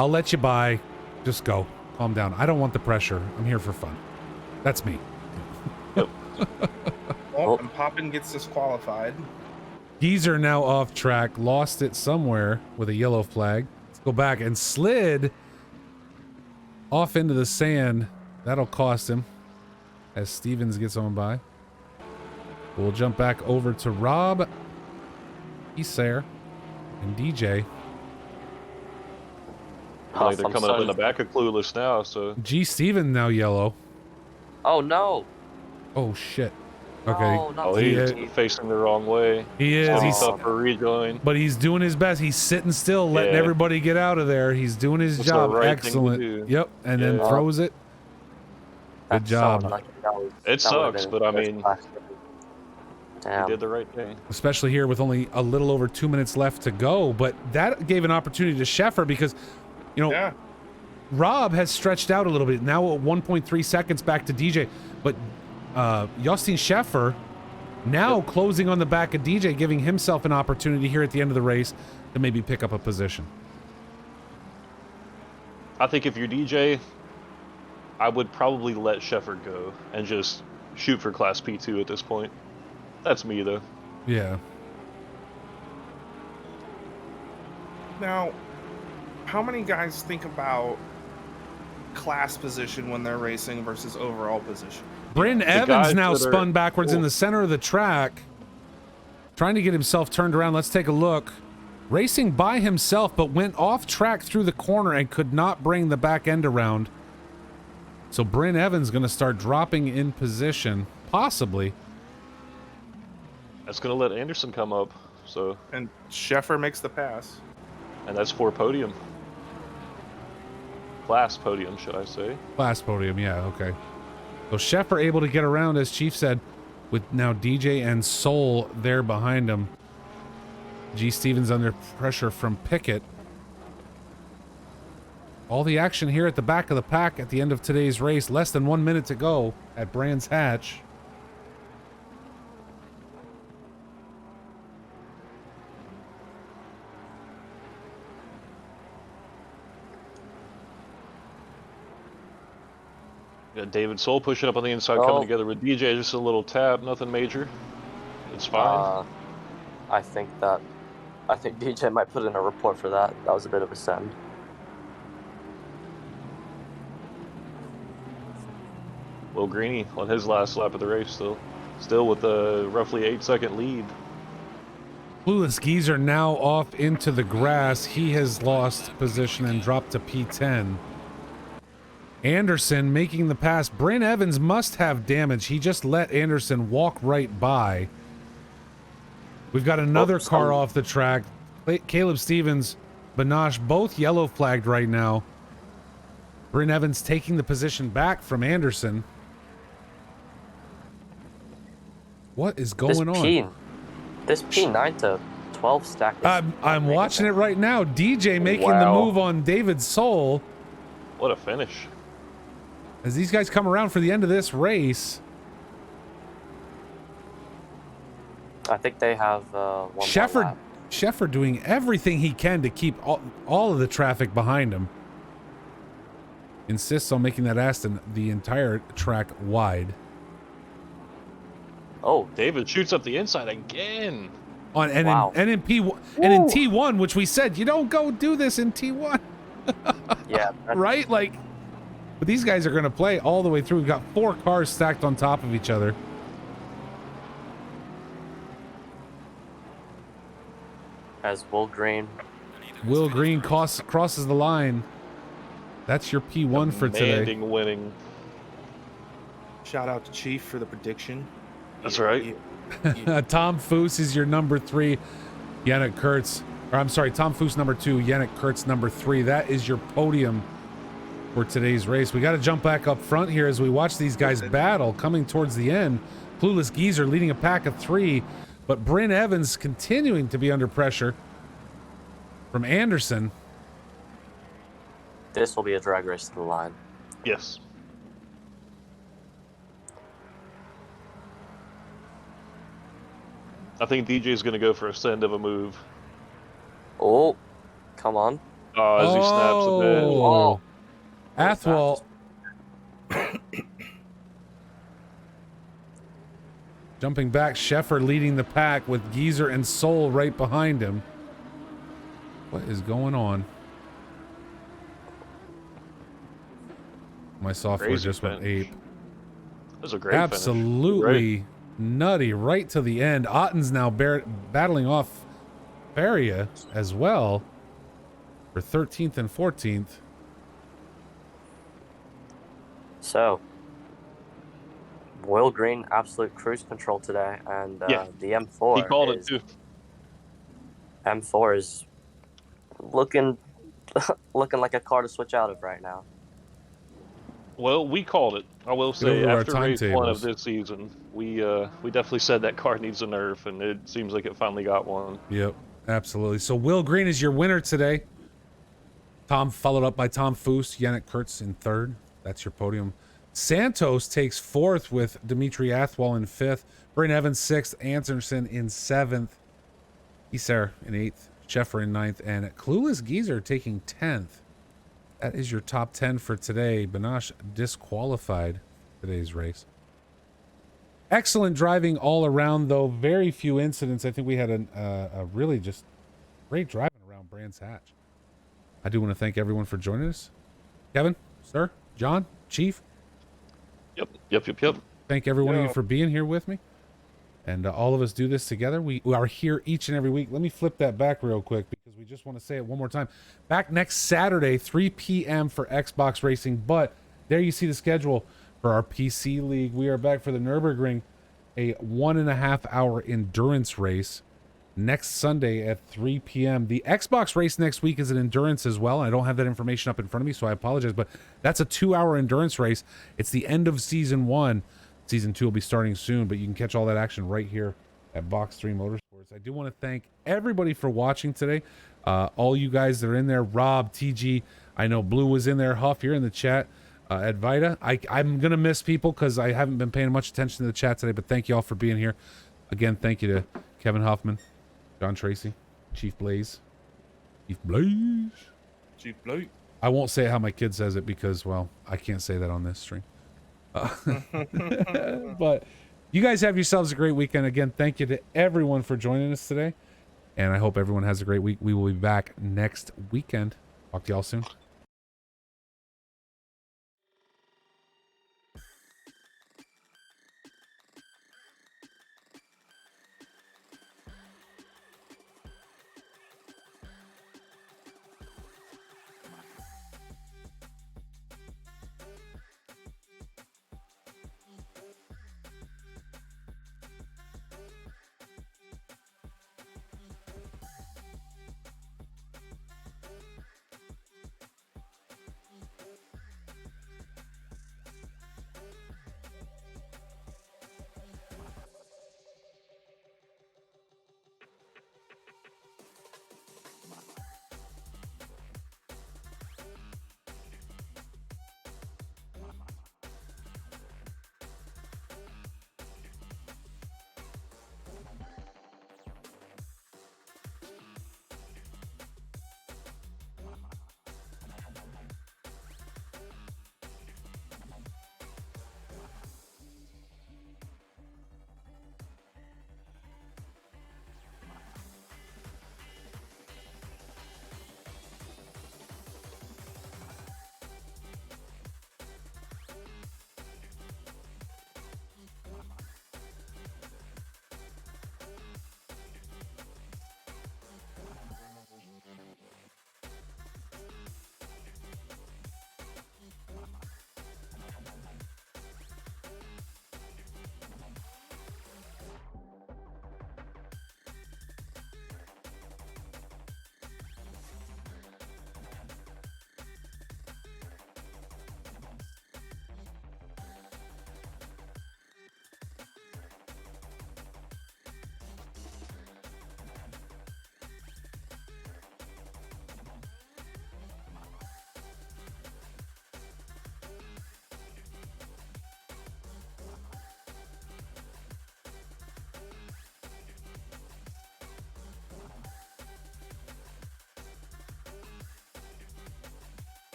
I'll let you by. Just go. Calm down. I don't want the pressure. I'm here for fun. That's me. And Poppin gets disqualified. Geezer now off track, lost it somewhere with a yellow flag. Let's go back and slid off into the sand. That'll cost him as Stevens gets on by. We'll jump back over to Rob, Esair, and DJ. Like they're coming up in the back of Clueless now, so. G. Steven now yellow. Oh no. Oh shit. Okay. No, he's facing the wrong way. He is. He's up for rejoin. But he's doing his best. He's sitting still, letting everybody get out of there. He's doing his job. Excellent. Yep. And then throws it. Good job. It sucks, but I mean, damn. he did the right thing. Especially here with only a little over 2 minutes left to go. But that gave an opportunity to Sheffer because, Rob has stretched out a little bit. Now at 1.3 seconds back to DJ. But Justin Sheffer now closing on the back of DJ, giving himself an opportunity here at the end of the race to maybe pick up a position. I think if you're DJ, I would probably let Sheffer go and just shoot for Class P2 at this point. That's me, though. Yeah. Now, how many guys think about class position when they're racing versus overall position? Bryn Evans now spun backwards in the center of the track, trying to get himself turned around. Let's take a look. Racing by himself, but went off track through the corner and could not bring the back end around. So Bryn Evans going to start dropping in position, possibly. That's going to let Anderson come up. So. And Sheffer makes the pass. And that's for podium. Class podium, should I say? Class podium, yeah, okay. So Sheffer able to get around, as Chief said, with now DJ and Soul there behind him. G. Stevens under pressure from Pickett. All the action here at the back of the pack at the end of today's race. Less than 1 minute to go at Brands Hatch. Got David Soul pushing up on the inside, coming together with DJ. Just a little tap, nothing major. It's fine. I think DJ might put in a report for that. That was a bit of a send. Will Greeny on his last lap of the race still with a roughly 8-second lead. Clueless Geezer now off into the grass. He has lost position and dropped to P10. Anderson making the pass. Bryn Evans must have damage. He just let Anderson walk right by. We've got another car off the track. Caleb Stevens, Banache, both yellow flagged right now. Bryn Evans taking the position back from Anderson. What is going on? This P9 to 12 stack. I'm watching it right now. DJ making the move on David Soul. What a finish. As these guys come around for the end of this race. I think they have one more lap. Sheffer doing everything he can to keep all of the traffic behind him. Insists on making that Aston the entire track wide. Oh, David shoots up the inside again. On and Wow. in T1, which we said you don't go do this in T1. Yeah. Right? Like, but these guys are going to play all the way through. We've got 4 cars stacked on top of each other. As Will Green crosses the line. That's your P1 for today. Commanding winning. Shout out to Chief for the prediction. That's right. Tom Foose is your number 3. Yannick Kurtz. Or I'm sorry, Tom Foose number 2. Yannick Kurtz number 3. That is your podium for today's race. We got to jump back up front here as we watch these guys battle coming towards the end. Clueless Geezer leading a pack of 3, but Bryn Evans continuing to be under pressure from Anderson. This will be a drag race to the line. Yes. I think DJ's going to go for a send of a move. Oh, come on. As he snaps a bit. Oh. Athwal. Jumping back, Sheffer leading the pack with Geezer and Soul right behind him. What is going on? My software Crazy just went finish. ape. That was a great Absolutely finish. nutty right to the end. Otten's now battling off Faria as well for 13th and 14th. So, Will Green, absolute cruise control today, and Yeah. the M4. He called it too. M4 is looking like a car to switch out of right now. Well, we called it. I will say, over our after race 1 of timetables. this season, we definitely said that car needs a nerf, and it seems like it finally got one. Yep, absolutely. So Will Green is your winner today. Tom followed up by Tom Foose, Yannick Kurtz in 3rd. That's your podium. Santos takes 4th with Dimitri Athwal in 5th. Bryn Evans 6th. Anderson in 7th. Isar in 8th. Sheffer in 9th. And Clueless Geezer taking 10th. That is your top 10 for today. Banache disqualified today's race. Excellent driving all around, though. Very few incidents. I think we had a really just great driving around Brands Hatch. I do want to thank everyone for joining us. Kevin, sir, John, Chief. Yep. Thank every one of you for being here with me. And all of us do this together. We are here each and every week. Let me flip that back real quick because we just want to say it one more time. Back next Saturday, 3 p.m. for Xbox Racing. But there you see the schedule for our PC League. We are back for the Nürburgring, a 1.5 hour endurance race next Sunday at 3 p.m. The Xbox race next week is an endurance as well. I don't have that information up in front of me, so I apologize. But that's a 2-hour endurance race. It's the end of Season 1. Season 2 will be starting soon, but you can catch all that action right here at BoX3 Motorsports. I do want to thank everybody for watching today. All you guys that are in there, Rob, TG, I know Blue was in there, Huff, you're in the chat, Advaita. I'm going to miss people because I haven't been paying much attention to the chat today, but thank you all for being here. Again, thank you to Kevin Hoffman, John Tracy, Chief Blaze. Chief Blake. I won't say how my kid says it because, well, I can't say that on this stream. But you guys have yourselves a great weekend. Again, thank you to everyone for joining us today. And I hope everyone has a great week. We will be back next weekend. Talk to y'all soon.